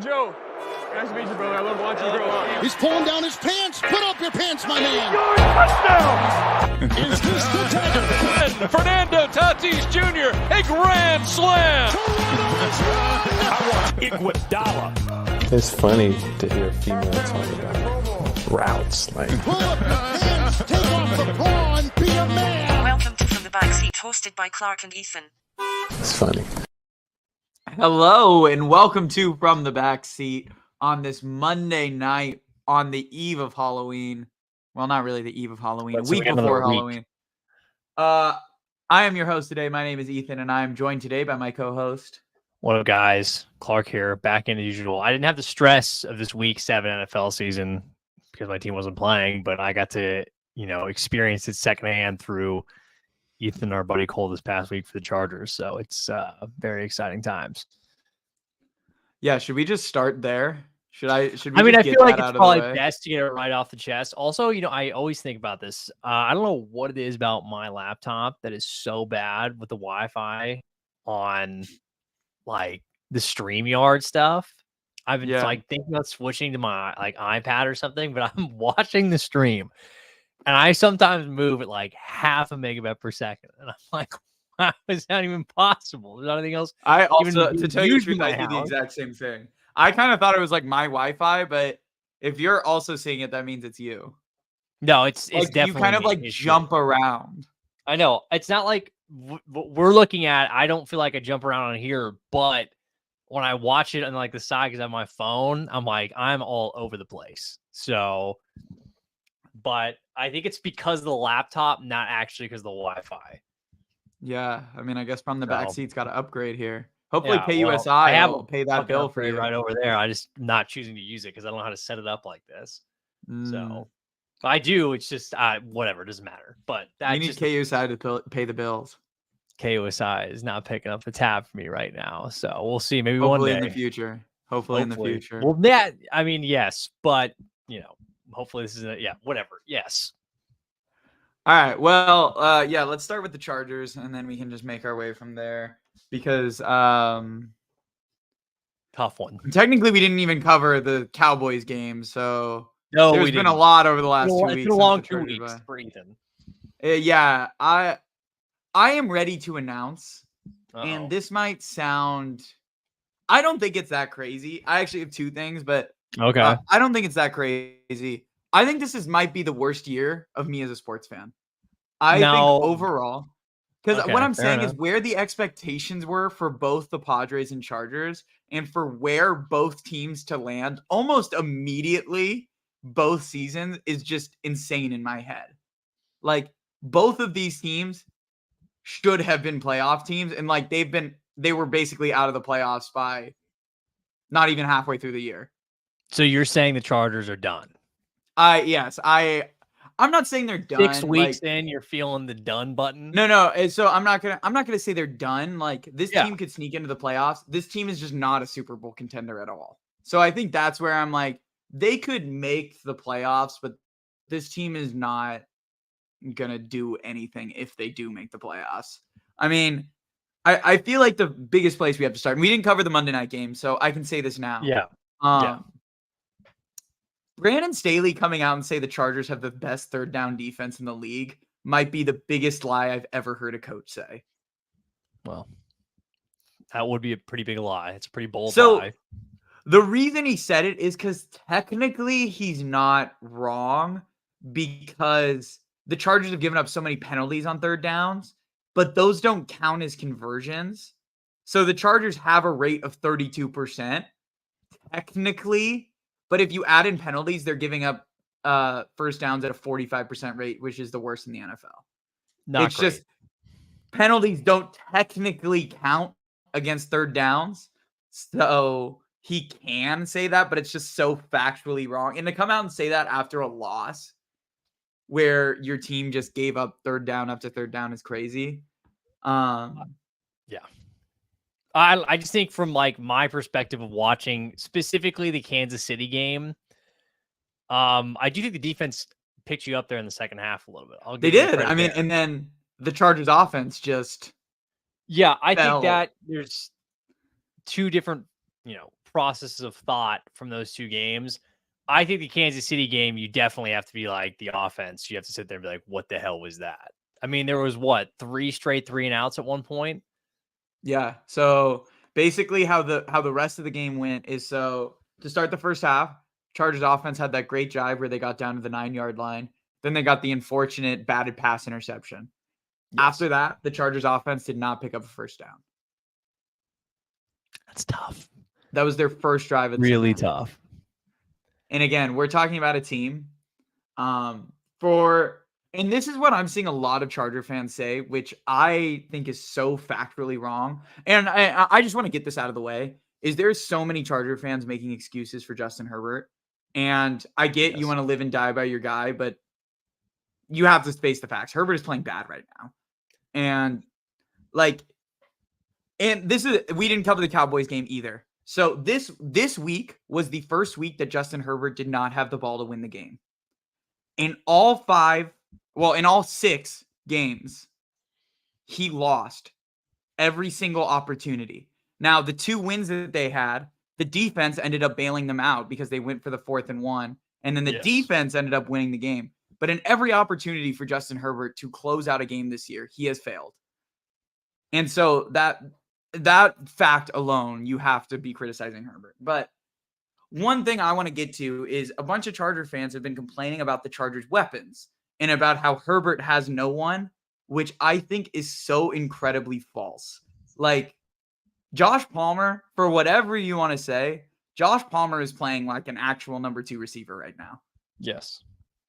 Joe, nice to meet you, brother. I love watching you grow up. He's pulling down his pants. Put up your pants, my man. Touchdown! Is this the dagger? Fernando Tatis Jr., a grand slam. I want Iguodala. It's funny to hear a female talk about routes. Like, pull up your pants, take off the bra, and be a man. Welcome to From the Backseat, hosted by Clark and Ethan. it's funny. Hello and welcome to From the Backseat on this Monday night on the eve of Halloween. Well, not really the eve of Halloween, a week before Halloween. I am your host today. My name is Ethan, and I am joined today by my co-host. What up, guys? Clark here, back in as usual. I didn't have the stress of this week 7 NFL season because my team wasn't playing, but I got to, experience it secondhand through Ethan, our buddy Cole, this past week for the Chargers. So it's very exciting times. Yeah, should we just start there? Should we I just feel like get it's that out of the probably way? best to get it right off the chest. Also, I always think about this. I don't know what it is about my laptop that is so bad with the Wi-Fi on like the StreamYard stuff. I've been thinking about switching to my iPad or something, but I'm watching the stream and I sometimes move at like half a megabit per second. And I'm like, wow, is that even possible? There's anything else? I also, even to tell you the used truth, in my I do the house. exact same thing. I kind of thought it was like my Wi-Fi, but if you're also seeing it, that means it's you. No, it's Like, definitely you kind of me. like It's jump around. I know. It's not like what we're looking at. I don't feel like I jump around on here, but when I watch it on like the side because I have my phone, I'm like, I'm all over the place. So, but I think it's because of the laptop, not actually because of the Wi-Fi. Yeah, I mean, I guess From the So- Backseat's got to upgrade here. Hopefully, Yeah, well, KUSI I have will pay that Fucking bill for upgrade you. right over there. I just not choosing to use it because I don't know how to set it up like this. Mm. So, but I do. It's just whatever. It doesn't matter. But You that's need just KUSI to pay the bills. KUSI is not picking up the tab for me right now. So we'll see. Maybe Hopefully one day in the future. Hopefully in the future. Well, yes, but hopefully this isn't. Yeah, whatever. Yes. All right. Well, yeah. Let's start with the Chargers, and then we can just make our way from there. Because Tough one. technically, we didn't even cover the Cowboys game, so No, there's we been didn't. a lot over the last 2 It's weeks. been a since long the 2 Chargers weeks bye. for Ethan. Yeah, I am ready to announce, Uh-oh. and this might sound. I don't think it's that crazy. I actually have two things, but Okay. I don't think it's that crazy. I think this might be the worst year of me as a sports fan. I No. think overall, because Okay, what I'm fair saying is enough. where the expectations were for both the Padres and Chargers, and for where both teams to land almost immediately both seasons is just insane in my head. Like, both of these teams should have been playoff teams, and like they were basically out of the playoffs by not even halfway through the year. So you're saying the Chargers are done? I'm not saying they're done. 6 weeks like, in, you're feeling the done button. No. So I'm not gonna say they're done. Like, this Yeah. team could sneak into the playoffs. This team is just not a Super Bowl contender at all. So I think that's where I'm like, they could make the playoffs, but this team is not gonna do anything if they do make the playoffs. I mean, I feel like the biggest place we have to start. We didn't cover the Monday night game, so I can say this now. Yeah. Brandon Staley coming out and say the Chargers have the best third down defense in the league might be the biggest lie I've ever heard a coach say. Well, that would be a pretty big lie. It's a pretty bold So lie. the reason he said it is because technically he's not wrong, because the Chargers have given up so many penalties on third downs, but those don't count as conversions. So the Chargers have a rate of 32% technically, but if you add in penalties, they're giving up first downs at a 45% rate, which is the worst in the NFL. Not great. Just penalties don't technically count against third downs. So he can say that, but it's just so factually wrong. And to come out and say that after a loss where your team just gave up third down after third down is crazy. I just think from like my perspective of watching specifically the Kansas City game, I do think the defense picked you up there in the second half a little bit. They did. I mean, and then the Chargers offense just I fell. think that there's two different, processes of thought from those two games. I think the Kansas City game, you definitely have to be like the offense. You have to sit there and be like, what the hell was that? I mean, there was what, 3 straight 3-and-outs at one point? Yeah. So basically how the rest of the game went is, so to start the first half, Chargers offense had that great drive where they got down to the 9-yard line. Then they got the unfortunate batted pass interception. Yes. After that, the Chargers offense did not pick up a first down. That's tough. That was their first drive. Really tough. And again, we're talking about a team and this is what I'm seeing a lot of Charger fans say, which I think is so factually wrong. And I just want to get this out of the way, is there's so many Charger fans making excuses for Justin Herbert. And I get you want to live and die by your guy, but you have to face the facts. Herbert is playing bad right now. And we didn't cover the Cowboys game either. So this week was the first week that Justin Herbert did not have the ball to win the game. In all 6 games, he lost every single opportunity. Now, the 2 wins that they had, the defense ended up bailing them out because they went for the 4th and 1, and then the defense ended up winning the game. But in every opportunity for Justin Herbert to close out a game this year, he has failed. And so that fact alone, you have to be criticizing Herbert. But one thing I want to get to is a bunch of Charger fans have been complaining about the Chargers' weapons and about how Herbert has no one, which I think is so incredibly false. Like, Josh Palmer, for whatever you want to say, Josh Palmer is playing like an actual number 2 receiver right now. Yes.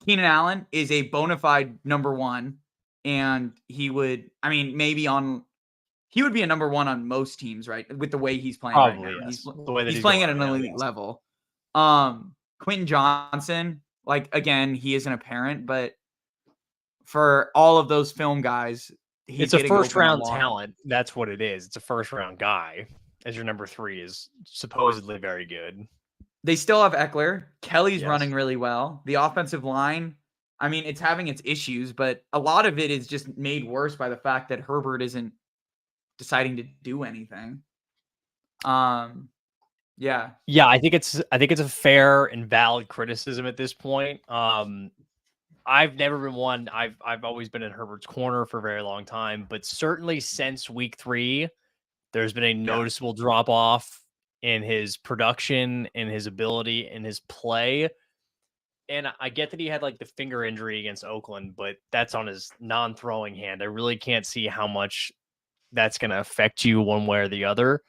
Keenan Allen is a bona fide number 1, and he would be a number 1 on most teams, right? With the way he's playing right now. Yes. He's playing at an elite level. Quentin Johnson, like, again, he isn't a parent, but for all of those film guys, it's a first round talent. That's what it is. It's a first round guy, as your number 3 is supposedly very good. They still have Eckler. Kelly's running really well. The offensive line, it's having its issues, but a lot of it is just made worse by the fact that Herbert isn't deciding to do anything. Yeah. I think it's a fair and valid criticism at this point. I've never been one. I've always been in Herbert's corner for a very long time, but certainly since week 3, there's been a noticeable drop off in his production, in his ability, in his play. And I get that he had like the finger injury against Oakland, but that's on his non-throwing hand. I really can't see how much that's going to affect you one way or the other.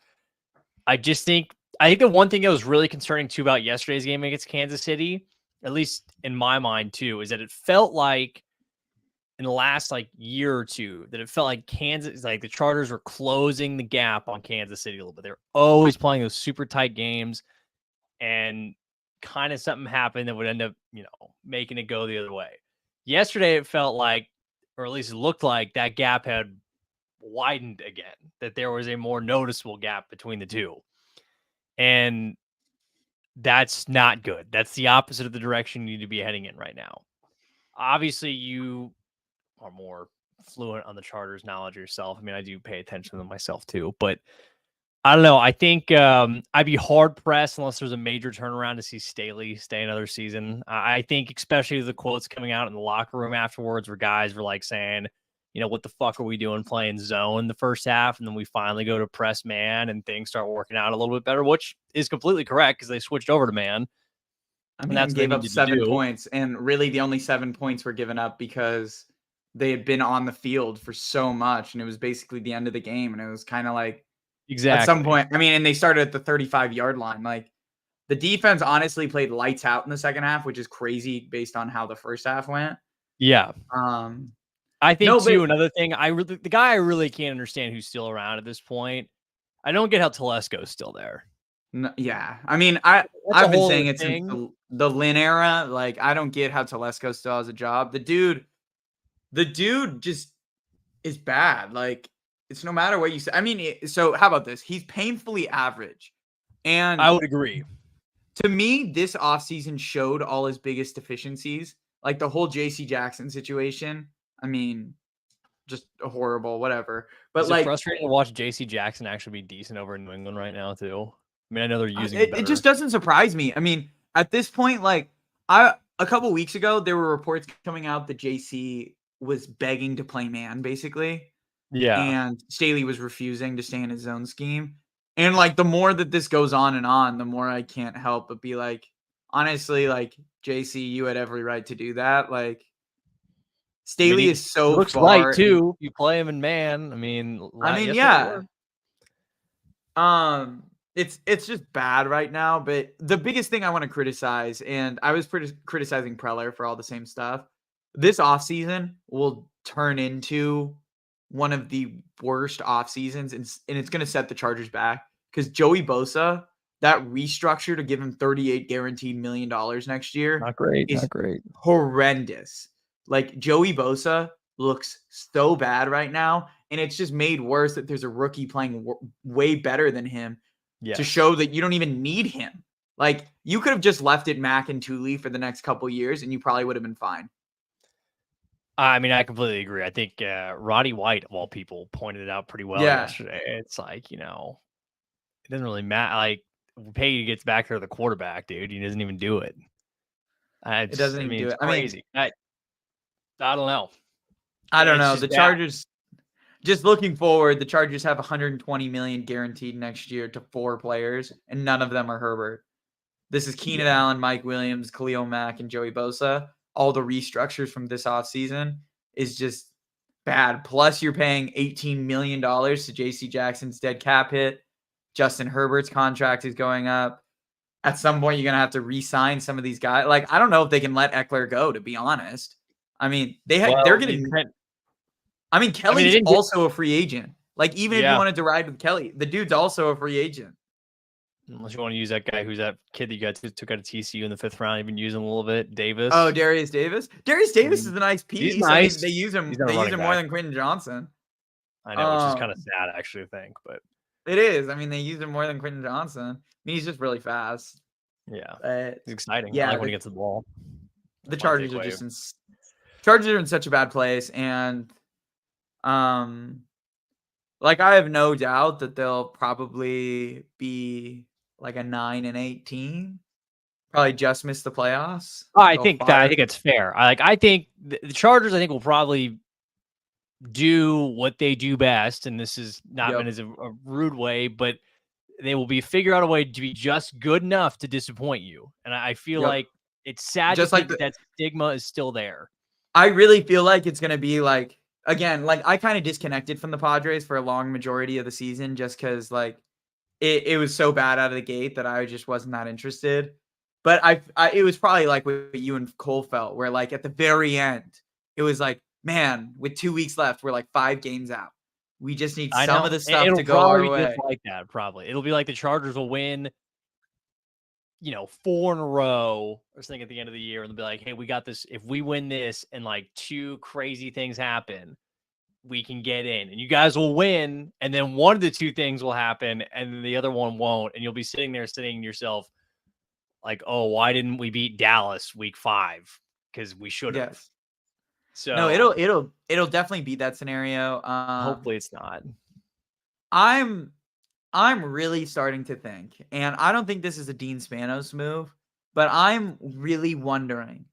I think the one thing that was really concerning too about yesterday's game against Kansas City, at least in my mind too, is that it felt like in the last year or two that it felt like the Chargers were closing the gap on Kansas City a little bit. They're always playing those super tight games, and kind of something happened that would end up, making it go the other way. Yesterday, it felt like, or at least it looked like, that gap had widened again, that there was a more noticeable gap between the two. And that's not good. That's the opposite of the direction you need to be heading in right now. Obviously, you are more fluent on the Chargers knowledge yourself. I do pay attention to them myself too, but I don't know. I think I'd be hard pressed unless there's a major turnaround to see Staley stay another season. I think, especially the quotes coming out in the locker room afterwards, where guys were saying, what the fuck are we doing playing zone the first half? And then we finally go to press man and things start working out a little bit better, which is completely correct because they switched over to man. That's gave up 7 points. And really the only 7 points were given up because they had been on the field for so much. And it was basically the end of the game. And it was kind of like, exactly. At some point, and they started at the 35-yard line. The defense honestly played lights out in the second half, which is crazy based on how the first half went. Yeah. I think another thing, the guy I really can't understand who's still around at this point. I don't get how Telesco's still there. No, yeah. I've been saying it since the Lynn era. I don't get how Telesco still has a job. The dude just is bad. It's no matter what you say. So how about this? He's painfully average. And I would agree. To me, this offseason showed all his biggest deficiencies. The whole JC Jackson situation. Just horrible, whatever. But is it frustrating to watch JC Jackson actually be decent over in New England right now too? I mean, I know they're using it just doesn't surprise me. I mean, at this point, like a couple weeks ago, there were reports coming out that JC was begging to play man, basically. Yeah. And Staley was refusing to stay in his zone scheme. And like the more that this goes on and on, the more I can't help but be like, honestly, like JC, you had every right to do that. Like Staley is so looks far right too. You play him in man. I mean, yeah. It's just bad right now. But the biggest thing I want to criticize, and I was criticizing Preller for all the same stuff. This offseason will turn into one of the worst off seasons, and it's going to set the Chargers back because Joey Bosa, that restructure to give him $38 guaranteed $1 million next year, not great, is horrendous. Like Joey Bosa looks so bad right now, and it's just made worse that there's a rookie playing way better than him to show that you don't even need him. Like you could have just left it Mac and Thule for the next couple years, and you probably would have been fine. I mean, I completely agree. I think Roddy White, of all people, pointed it out pretty well yesterday. It's like, it doesn't really matter. Like, Payton gets back there, the quarterback, dude. He doesn't even do it. It doesn't even do it. Crazy. I don't know. I don't know. The Chargers, just looking forward, the Chargers have $120 million guaranteed next year to 4 players, and none of them are Herbert. This is Keenan Allen, Mike Williams, Khalil Mack, and Joey Bosa. All the restructures from this offseason is just bad. Plus, you're paying $18 million to JC Jackson's dead cap hit. Justin Herbert's contract is going up. At some point, you're going to have to re-sign some of these guys. Like, I don't know if they can let Eckler go, to be honest. I mean, they're getting. I mean, Kelly's also a free agent. Like, even if you wanted to ride with Kelly, the dude's also a free agent. Unless you want to use that guy who's that kid that you guys took out of TCU in the 5th round, you've been using a little bit, Davis. Oh, Darius Davis. Darius Davis is a nice piece. He's nice. I mean, they use him. They use him more than Quentin Johnson. I know, which is kind of sad, actually, I think. But it is. I mean, they use him more than Quentin Johnson. I mean, he's just really fast. Yeah, it's exciting. Yeah, I like when he gets the ball. The Chargers are just Chargers are in such a bad place, and like I have no doubt that they'll probably be like a 9-8 team. Probably just miss the playoffs. I think it's fair. I think the Chargers, will probably do what they do best, and this is not meant as a rude way, but they will figure out a way to be just good enough to disappoint you. And I feel like it's sad just to think that stigma is still there. I really feel like it's going to be like, again, like I kind of disconnected from the Padres for a long majority of the season just because like it was so bad out of the gate that I just wasn't that interested. But it was probably like what you and Cole felt, where like at the very end, it was like, man, with 2 weeks left, we're like 5 games out. We just need some of the stuff to go our way. Just like that, probably. It'll be like the Chargers will win, 4 in a row or something at the end of the year, and they'll be like, hey, we got this. If we win this and like 2 crazy things happen, we can get in. And you guys will win, and then one of the 2 things will happen, and then the other one won't. And you'll be sitting there saying to yourself, like, oh, why didn't we beat Dallas week 5? Because we should have. Yes. So no, it'll definitely be that scenario. Hopefully it's not. I'm really starting to think, and I don't think this is a Dean Spanos move, but I'm really wondering,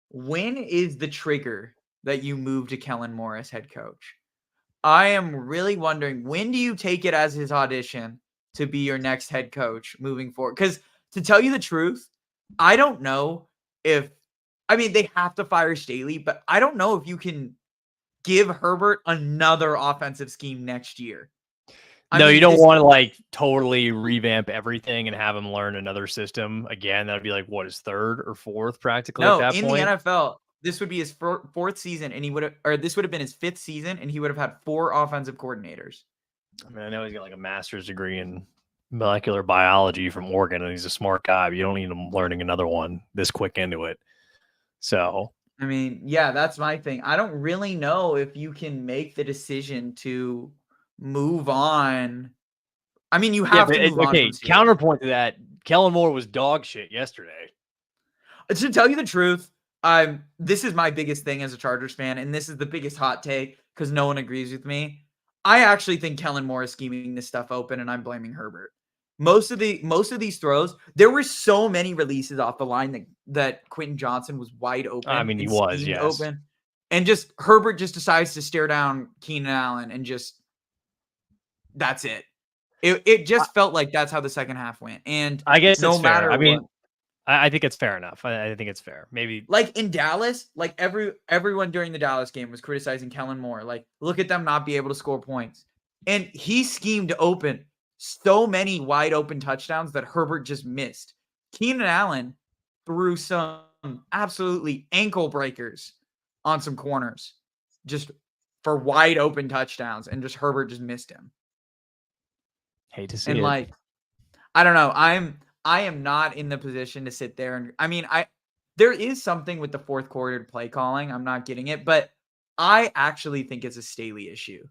when is the trigger that you move to Kellen Moore as head coach? I am really wondering, when do you take it as his audition to be your next head coach moving forward? Because to tell you the truth, I don't know if, they have to fire Staley, but I don't know if you can give Herbert another offensive scheme next year. You don't want to like totally revamp everything and have him learn another system again. That'd be like his 3rd or 4th practically at that point. In the NFL, this would be his 4th season, and this would have been his 5th season, and he would have had 4 offensive coordinators. I know he's got like a master's degree in molecular biology from Oregon, and he's a smart guy, but you don't need him learning another one this quick into it. So, that's my thing. I don't really know if you can make the decision to move on. You have to move on. Okay, counterpoint to that, Kellen Moore was dog shit yesterday. To tell you the truth, this is my biggest thing as a Chargers fan, and this is the biggest hot take because no one agrees with me. I actually think Kellen Moore is scheming this stuff open, and I'm blaming Herbert. most of these throws, there were so many releases off the line that Quentin Johnson was wide open. I mean, he and was, schemed yes. open. And just Herbert just decides to stare down Keenan Allen and just that's it. It just felt like that's how the second half went. And I guess no it's fair. matter I mean, what, I think it's fair enough. I think it's fair. Maybe like in Dallas, like everyone during the Dallas game was criticizing Kellen Moore. Like, look at them not be able to score points. And he schemed open so many wide open touchdowns that Herbert just missed. Keenan Allen threw some absolutely ankle breakers on some corners just for wide open touchdowns, and just Herbert just missed him. hate to see And it. like, I don't know. I am not in the position to sit there and there is something with the fourth quarter play calling. I'm not getting it, but I actually think it's a Staley issue.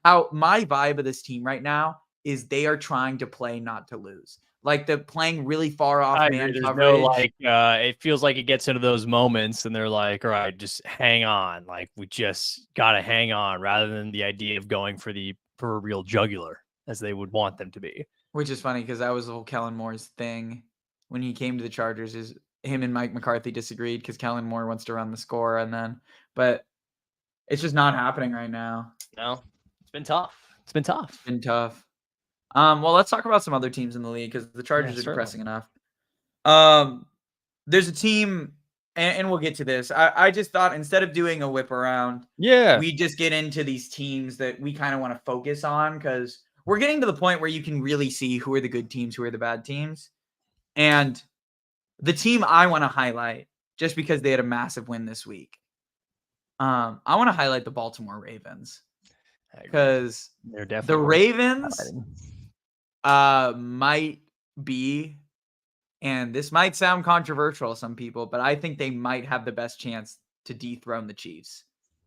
How my vibe of this team right now is they are trying to play not to lose. Like they're playing really far off I man agree. There's coverage. no like it feels like it gets into those moments and they're like, all right, just hang on. Like we just gotta hang on rather than the idea of going for the proverbial jugular as they would want them to be. Which is funny because that was the whole Kellen Moore's thing when he came to the Chargers. Is him and Mike McCarthy disagreed because Kellen Moore wants to run the score, but it's just not happening right now. No, it's been tough. It's been tough. It's been tough. Well, let's talk about some other teams in the league because the Chargers are depressing enough. There's a team, and we'll get to this. I just thought instead of doing a whip around, we just get into these teams that we kind of want to focus on because we're getting to the point where you can really see who are the good teams, who are the bad teams. And the team I want to highlight, just because they had a massive win this week, I want to highlight the Baltimore Ravens. Because they're definitely the Ravens might be, and this might sound controversial to some people, but I think they might have the best chance to dethrone the Chiefs.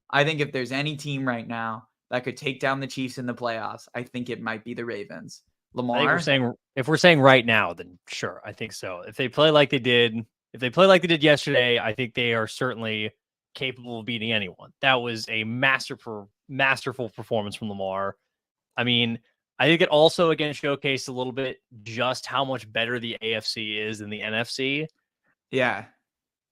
I think if there's any team right now that could take down the Chiefs in the playoffs, I think it might be the Ravens. Lamar? I think if we're saying right now, then sure, I think so. If they play like they did yesterday, I think they are certainly capable of beating anyone. That was a masterful performance from Lamar. I mean, I think it also again showcased a little bit just how much better the AFC is than the NFC. Yeah.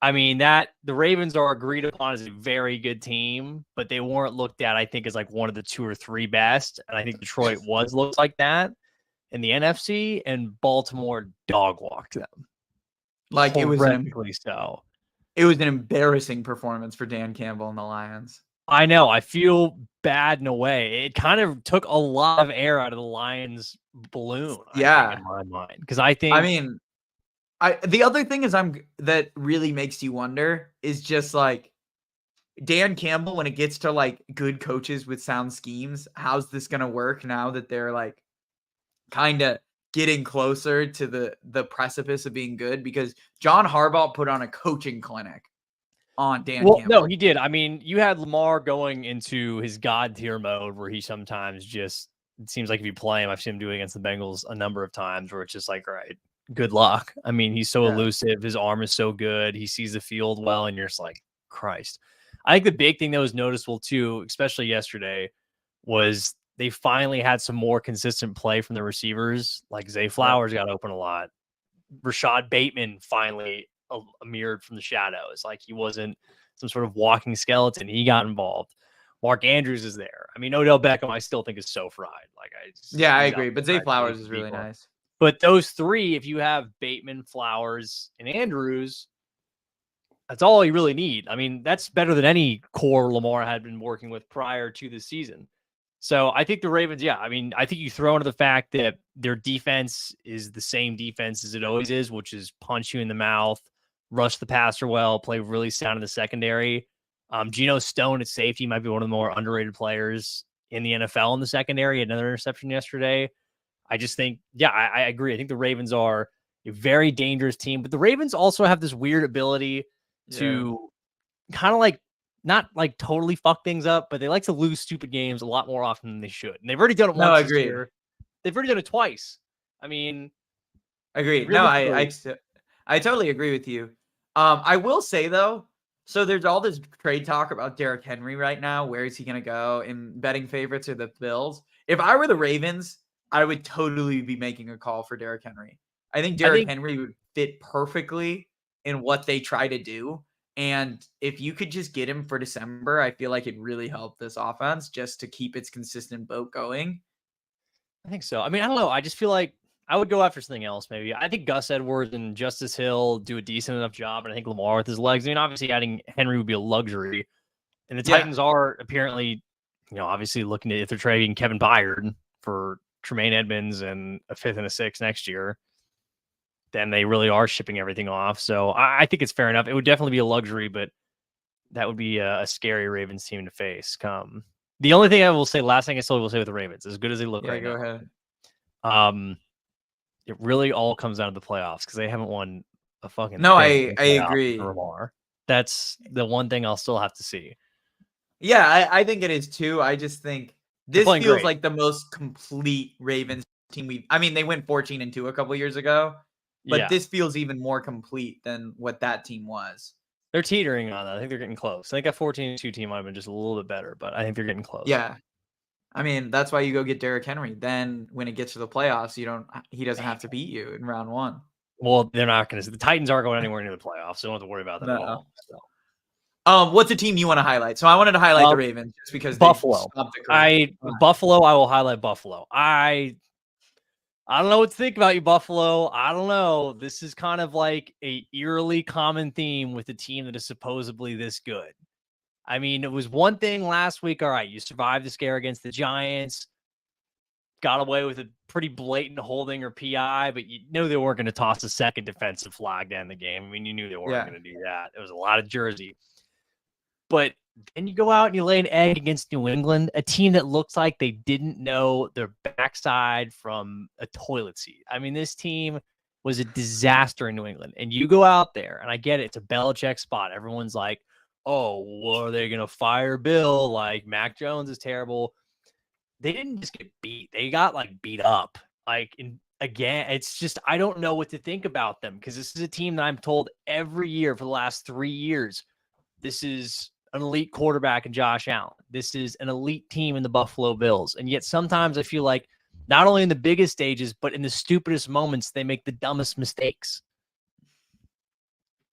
I mean, that the Ravens are agreed upon as a very good team, but they weren't looked at, I think, as like one of the 2 or 3 best. And I think Detroit looked like that in the NFC, and Baltimore dog walked them. Like it was so. It was an embarrassing performance for Dan Campbell and the Lions. I know. I feel bad in a way. It kind of took a lot of air out of the Lions' balloon. Yeah, I think, in my mind, because I think. I mean, the other thing is that really makes you wonder is just like Dan Campbell when it gets to like good coaches with sound schemes. How's this gonna work now that they're like kind of getting closer to the precipice of being good? Because John Harbaugh put on a coaching clinic on Dan Campbell. No, he did. I mean, you had Lamar going into his God tier mode where he sometimes just, it seems like if you play him, I've seen him do it against the Bengals a number of times where it's just like, all right, good luck. I mean, he's so elusive. His arm is so good. He sees the field well, and you're just like, Christ. I think the big thing that was noticeable too, especially yesterday, was they finally had some more consistent play from the receivers. Like Zay Flowers got open a lot. Rashad Bateman finally emerged from the shadows. Like he wasn't some sort of walking skeleton. He got involved. Mark Andrews is there. I mean, Odell Beckham, I still think is so fried. Like I agree. But Zay Flowers is really nice. But those 3, if you have Bateman, Flowers, and Andrews, that's all you really need. I mean, that's better than any core Lamar had been working with prior to the season. So I think the Ravens, I mean, I think you throw into the fact that their defense is the same defense as it always is, which is punch you in the mouth, rush the passer well, play really sound in the secondary. Geno Stone at safety might be one of the more underrated players in the NFL in the secondary. Another interception yesterday. I just think, I agree. I think the Ravens are a very dangerous team, but the Ravens also have this weird ability to kind of like, not like totally fuck things up, but they like to lose stupid games a lot more often than they should. And they've already done it once. This year. They've already done it twice. I mean, agreed. No, I totally agree with you. I will say though, so there's all this trade talk about Derrick Henry right now. Where is he going to go? And betting favorites are the Bills. If I were the Ravens, I would totally be making a call for Derrick Henry. I think Derrick Henry would fit perfectly in what they try to do. And if you could just get him for December, I feel like it really helped this offense just to keep its consistent boat going. I think so. I mean, I don't know. I just feel like I would go after something else. Maybe I think Gus Edwards and Justice Hill do a decent enough job, and I think Lamar with his legs. I mean, obviously adding Henry would be a luxury, and the Titans are apparently, obviously looking at if they're trading Kevin Byard for Tremaine Edmonds and a 5th and a 6th next year, then they really are shipping everything off. So I think it's fair enough. It would definitely be a luxury, but that would be a scary Ravens team to face. The only thing I will say, last thing I still will say with the Ravens, as good as they look right now. Go ahead. It really all comes down to the playoffs because they haven't won a fucking. No, I agree. Lamar. That's the one thing I'll still have to see. Yeah, I think it is too. I just think this feels great. like the most complete Ravens team they went 14-2 a couple years ago, but this feels even more complete than what that team was. They're teetering on that. I think they're getting close. I think that 14-2 team might have been just a little bit better, but I think they're getting close. Yeah. I mean, that's why you go get Derrick Henry. Then when it gets to the playoffs, he doesn't have to beat you in round 1. Well, they're not going to. The Titans aren't going anywhere near the playoffs, so don't have to worry about that at all. So. What's a team you want to highlight? So I wanted to highlight the Ravens just because Buffalo. Buffalo. I will highlight Buffalo. I don't know what to think about you, Buffalo. I don't know. This is kind of like a eerily common theme with a team that is supposedly this good. I mean, it was one thing last week. All right, you survived the scare against the Giants, got away with a pretty blatant holding or PI, but you knew they weren't going to toss a second defensive flag to end the game. I mean, you knew they weren't going to do that. It was a lot of jersey. But then you go out and you lay an egg against New England, a team that looks like they didn't know their backside from a toilet seat. I mean, this team was a disaster in New England. And you go out there, and I get it, it's a Belichick spot. Everyone's like, oh, well, are they going to fire Bill? Like, Mac Jones is terrible. They didn't just get beat. They got, beat up. Again, it's just, I don't know what to think about them because this is a team that I'm told every year for the last 3 years, this is an elite quarterback in Josh Allen. This is an elite team in the Buffalo Bills. And yet sometimes I feel like not only in the biggest stages, but in the stupidest moments, they make the dumbest mistakes.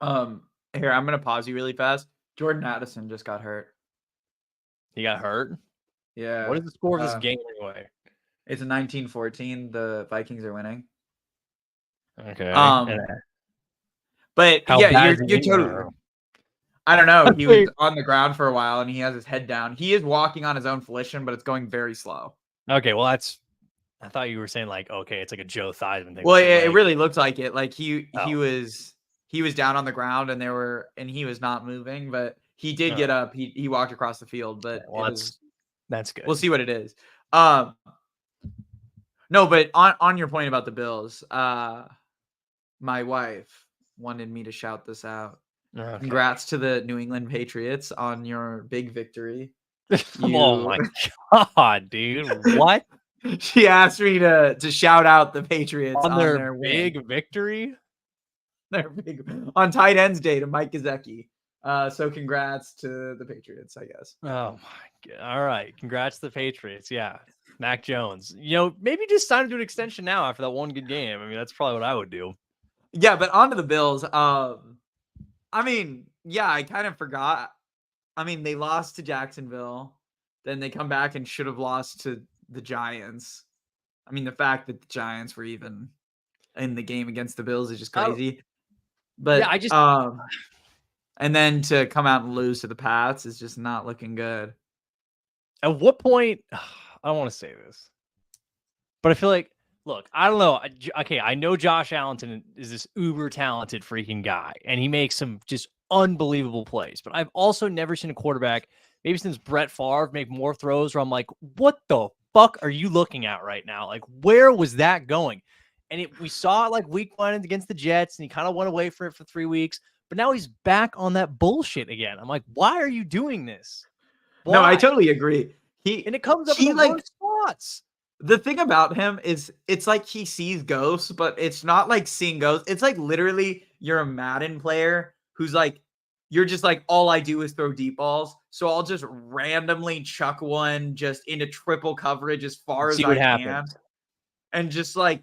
Here, I'm going to pause you really fast. Jordan Addison just got hurt. He got hurt? Yeah. What is the score of this game anyway? It's a 19-14. The Vikings are winning. Okay. But yeah, you're totally. I don't know. He was on the ground for a while and he has his head down. He is walking on his own volition, but it's going very slow. Okay, well I thought you were saying it's like a Joe Theismann thing. Well, it really looked like it. Like he was down on the ground and he was not moving, but he did get up. He walked across the field, but that's good. We'll see what it is. No, but on your point about the Bills, my wife wanted me to shout this out. Okay. Congrats to the New England Patriots on your big victory. Oh my God, dude. What? She asked me to shout out the Patriots on their big victory. Their big on tight ends day to Mike Gesicki. So congrats to the Patriots, I guess. Oh my God. All right. Congrats to the Patriots. Yeah. Mac Jones. Maybe just sign him to an extension now after that one good game. I mean, that's probably what I would do. Yeah, but on to the Bills. I kind of forgot. I mean, they lost to Jacksonville. Then they come back and should have lost to the Giants. I mean, the fact that the Giants were even in the game against the Bills is just crazy. But yeah, I just and then to come out and lose to the Pats is just not looking good. At what point? I don't want to say this, but I feel like, look, I don't know. Okay, I know Josh Allen is this uber talented freaking guy, and he makes some just unbelievable plays. But I've also never seen a quarterback, maybe since Brett Favre, make more throws where I'm like, what the fuck are you looking at right now? Like, where was that going? And we saw it week 1 against the Jets, and he kind of went away from it for 3 weeks. But now he's back on that bullshit again. I'm like, why are you doing this? Why? No, I totally agree. And it comes up in the worst spots. The thing about him is it's like he sees ghosts, but it's not like seeing ghosts. It's like literally you're a Madden player who's like, you're just like, all I do is throw deep balls. So I'll just randomly chuck one just into triple coverage as far as I can. and just like,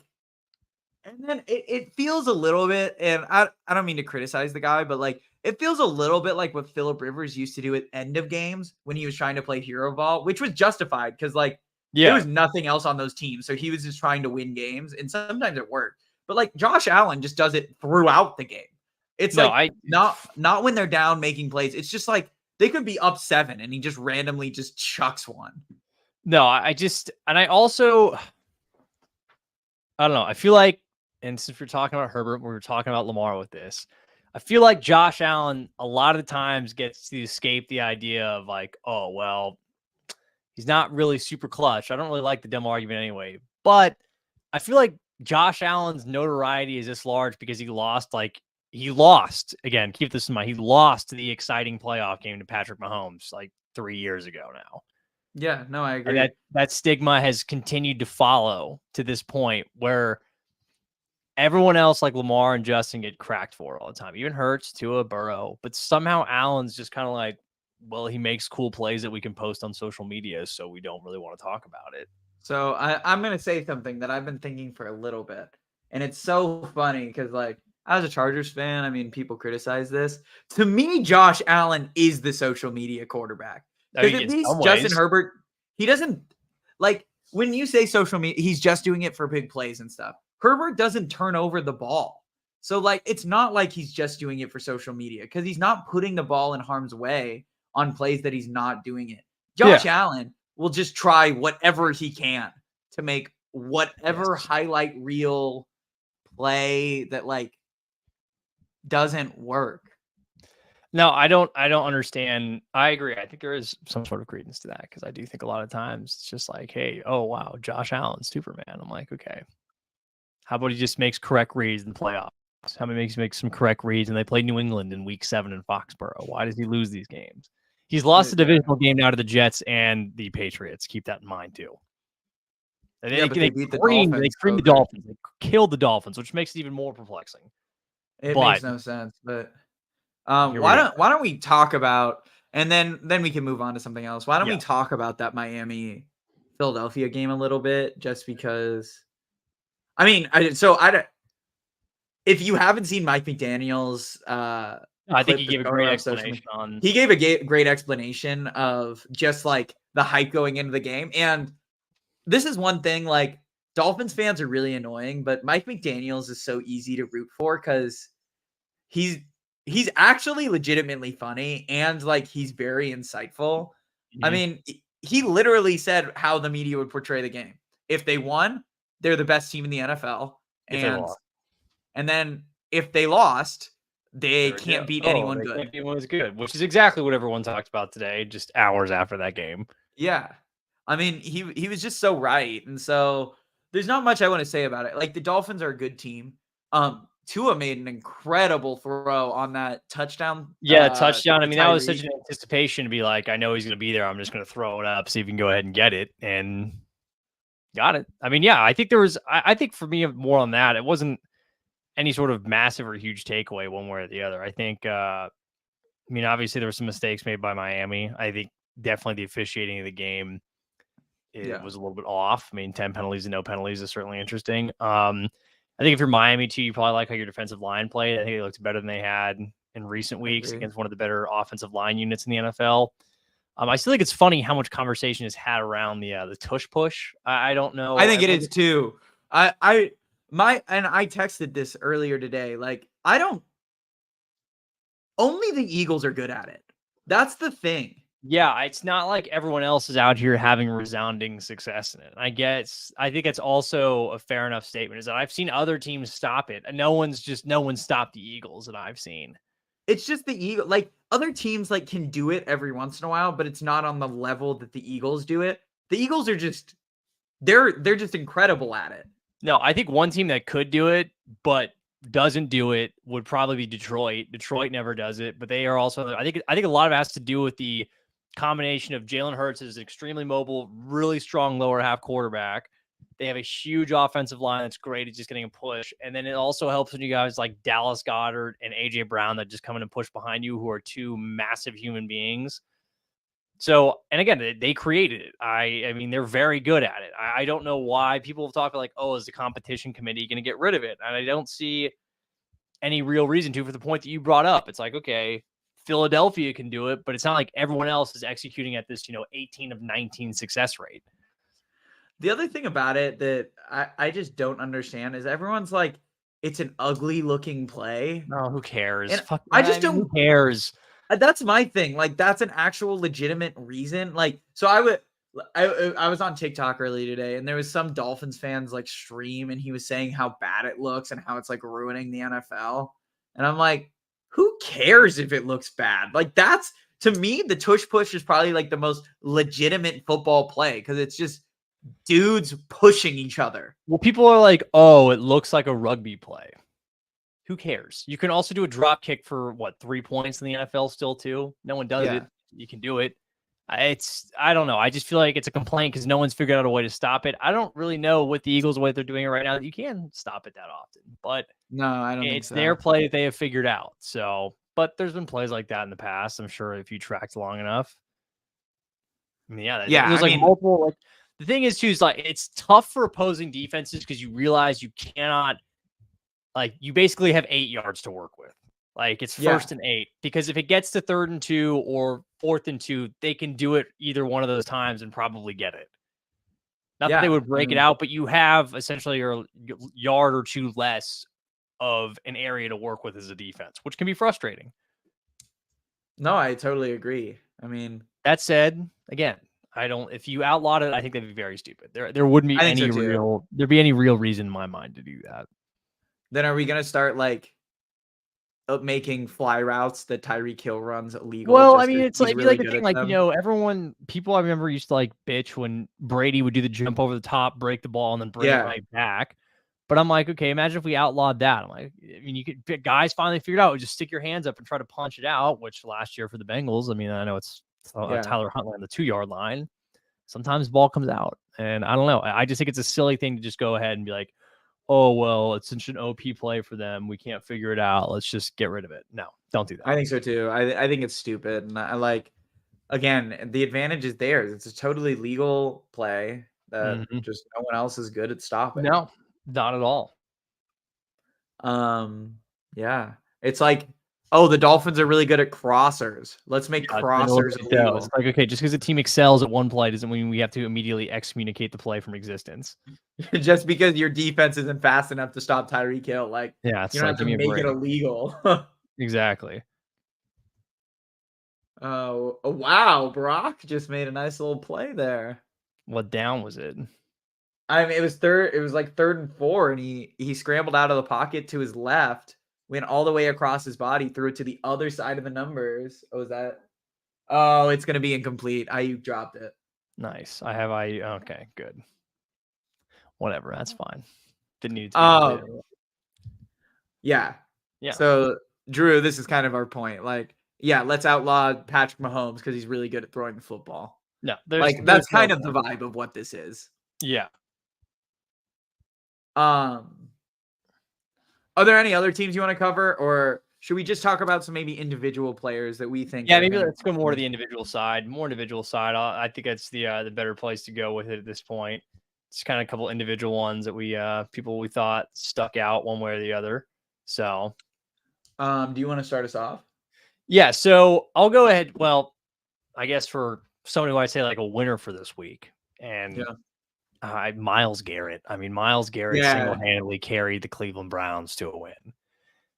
and then it feels a little bit, and I don't mean to criticize the guy, but like it feels a little bit like what Phillip Rivers used to do at end of games when he was trying to play hero ball, which was justified because like there was nothing else on those teams, so he was just trying to win games, and sometimes it worked. But like Josh Allen just does it throughout the game. It's not when they're down making plays. It's just like they could be up 7 and he just randomly just chucks one. No, I don't know. I feel like, and since we're talking about Herbert, we were talking about Lamar with this. I feel like Josh Allen a lot of the times gets to escape the idea of like, oh, well, he's not really super clutch. I don't really like the dumb argument anyway. But I feel like Josh Allen's notoriety is this large because he lost, again, keep this in mind. He lost the exciting playoff game to Patrick Mahomes like 3 years ago now. Yeah, no, I agree. And that stigma has continued to follow to this point where everyone else like Lamar and Justin get cracked for it all the time. Even Hurts, Tua, Burrow. But somehow Allen's just kind of like, well, he makes cool plays that we can post on social media, so we don't really want to talk about it. So I'm going to say something that I've been thinking for a little bit. And it's so funny because like as a Chargers fan, I mean, people criticize this. To me, Josh Allen is the social media quarterback. Because at least Justin Herbert, he doesn't like when you say social media, he's just doing it for big plays and stuff. Herbert doesn't turn over the ball. So like, it's not like he's just doing it for social media because he's not putting the ball in harm's way on plays that he's not doing it. Josh Allen will just try whatever he can to make whatever highlight reel play that like doesn't work. No, I don't understand. I agree. I think there is some sort of credence to that because I do think a lot of times it's just like, hey, oh, wow, Josh Allen, Superman. I'm like, okay. How about he just makes correct reads in the playoffs? How about he makes some correct reads and they play New England in week 7 in Foxborough? Why does he lose these games? He's lost the divisional game now to the Jets and the Patriots. Keep that in mind, too. And they beat the Dolphins. They creamed the Dolphins. They killed the Dolphins, which makes it even more perplexing. It makes no sense, but why don't we talk about, and then we can move on to something else. Why don't we talk about that Miami Philadelphia game a little bit? Just because, I mean, if you haven't seen Mike McDaniel's, I think he gave a great explanation He gave a great explanation of just like the hype going into the game, and this is one thing. Like Dolphins fans are really annoying, but Mike McDaniel's is so easy to root for because he's actually legitimately funny and like he's very insightful. Mm-hmm. I mean, he literally said how the media would portray the game. If they won, they're the best team in the NFL. And then if they lost, they can't beat anyone good. Can't beat anyone good, which is exactly what everyone talked about today, just hours after that game. Yeah. I mean, he was just so right. And so there's not much I want to say about it. Like the Dolphins are a good team. Tua made an incredible throw on that touchdown. Touchdown. I mean, that was such an anticipation to be like, I know he's going to be there. I'm just going to throw it up, see if you can go ahead and get it. And got it. I mean, yeah, I think I think for me more on that, it wasn't any sort of massive or huge takeaway one way or the other. I think, I mean, obviously there were some mistakes made by Miami. I think definitely the officiating of the game was a little bit off. I mean, 10 penalties and no penalties is certainly interesting. I think if you're Miami too, you probably like how your defensive line played. I think it looks better than they had in recent weeks against one of the better offensive line units in the NFL. I still think it's funny how much conversation is had around the tush push. I don't know. I think it is too. I texted this earlier today. Like only the Eagles are good at it. That's the thing. Yeah, it's not like everyone else is out here having resounding success in it. I think it's also a fair enough statement is that I've seen other teams stop it. And no one's stopped the Eagles that I've seen. It's just the Eagle. Like other teams like can do it every once in a while, but it's not on the level that the Eagles do it. The Eagles are just they're just incredible at it. No, I think one team that could do it, but doesn't do it would probably be Detroit. Detroit never does it, but they are also. I think a lot of it has to do with the combination of Jalen Hurts is extremely mobile, really strong lower half quarterback. They have a huge offensive line that's great at just getting a push. And then it also helps when you guys like Dallas Goedert and AJ Brown that just come in and push behind you, who are two massive human beings. So, and again, they created it. I mean, they're very good at it. I don't know why people have talked like, oh, is the competition committee going to get rid of it? And I don't see any real reason to, for the point that you brought up. It's like, okay, Philadelphia can do it, but it's not like everyone else is executing at this, 18 of 19 success rate. The other thing about it that I just don't understand is everyone's like, it's an ugly looking play. No, who cares? And Fuck, I just mean, don't. Who cares? That's my thing. Like, that's an actual legitimate reason. Like, so I was on TikTok earlier today, and there was some Dolphins fans like stream, and he was saying how bad it looks and how it's like ruining the NFL. And I'm like, who cares if it looks bad? Like, that's, to me, the tush push is probably like the most legitimate football play, because it's just dudes pushing each other. Well, people are like, oh, it looks like a rugby play. Who cares? You can also do a drop kick for 3 points in the NFL still too. No one does it. You can do it. I don't know. I just feel like it's a complaint because no one's figured out a way to stop it. I don't really know what the Eagles, way they're doing it right now, that you can stop it that often, but no, I don't think so. It's their play that they have figured out. So, but there's been plays like that in the past. I'm sure if you tracked long enough. I mean, there's multiple, like, the thing is too, is like, it's tough for opposing defenses because you realize you cannot, like, you basically have 8 yards to work with. Like, it's 1st and 8, because if it gets to 3rd and 2 or 4th and 2, they can do it either one of those times and probably get it. Not that they would break it out, but you have essentially your yard or 2 less of an area to work with as a defense, which can be frustrating. No, I totally agree. I mean, that said, again, if you outlawed it, I think that'd be very stupid. There wouldn't be there'd be any real reason in my mind to do that. Then are we going to start like making fly routes that Tyreek Hill runs illegal? Well, I mean, it's like, really the thing, like, people I remember used to like bitch when Brady would do the jump over the top, break the ball, and then bring it right back. But I'm like, okay, imagine if we outlawed that. I'm like, I mean, guys finally figured out, just stick your hands up and try to punch it out, which last year for the Bengals, I mean, I know it's Tyler Huntley on the 2-yard line. Sometimes the ball comes out, and I don't know. I just think it's a silly thing to just go ahead and be like, oh, well, it's such an OP play for them. We can't figure it out. Let's just get rid of it. No, don't do that. I think so too. I think it's stupid. And I like, again, the advantage is theirs. It's a totally legal play that just no one else is good at stopping. No, not at all. Yeah. It's like, oh, the Dolphins are really good at crossers. Let's make crossers illegal. It's like, okay, just because a team excels at one play doesn't mean we have to immediately excommunicate the play from existence. Just because your defense isn't fast enough to stop Tyreek Hill, like, it's you don't have to make it illegal. Exactly. Oh, wow. Brock just made a nice little play there. What down was it? I mean, it was 3rd and 4, and he scrambled out of the pocket to his left, went all the way across his body, threw it to the other side of the numbers. Oh, it's going to be incomplete. Ayuk dropped it. Nice. Okay, good. Whatever, that's fine. Didn't need to. Yeah. So, Drew, this is kind of our point. Like, let's outlaw Patrick Mahomes because he's really good at throwing the football. No, that's kind of the vibe of what this is. Yeah. Are there any other teams you want to cover, or should we just talk about some maybe individual players that we think? Yeah, maybe let's go more to the individual side. I think that's the better place to go with it at this point. It's kind of a couple individual ones that people we thought stuck out one way or the other. So, do you want to start us off? Yeah, so I'll go ahead. Well, I guess for somebody who I say like a winner for this week, and Myles Garrett. I mean, Myles Garrett single-handedly carried the Cleveland Browns to a win.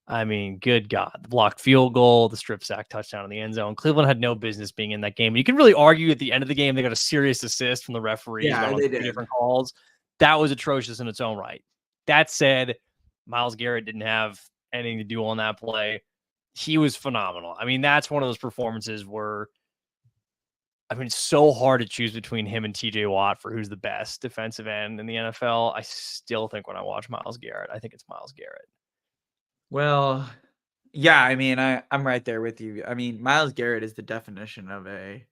I mean, good God, the blocked field goal, the strip sack touchdown in the end zone. Cleveland had no business being in that game. You can really argue at the end of the game, they got a serious assist from the referees. Yeah, they did. Different calls. That was atrocious in its own right. That said, Myles Garrett didn't have anything to do on that play. He was phenomenal. I mean, that's one of those performances where, I mean, it's so hard to choose between him and TJ Watt for who's the best defensive end in the NFL. I still think when I watch Myles Garrett, I think it's Myles Garrett. Well, yeah, I mean, I'm right there with you. I mean, Myles Garrett is the definition of a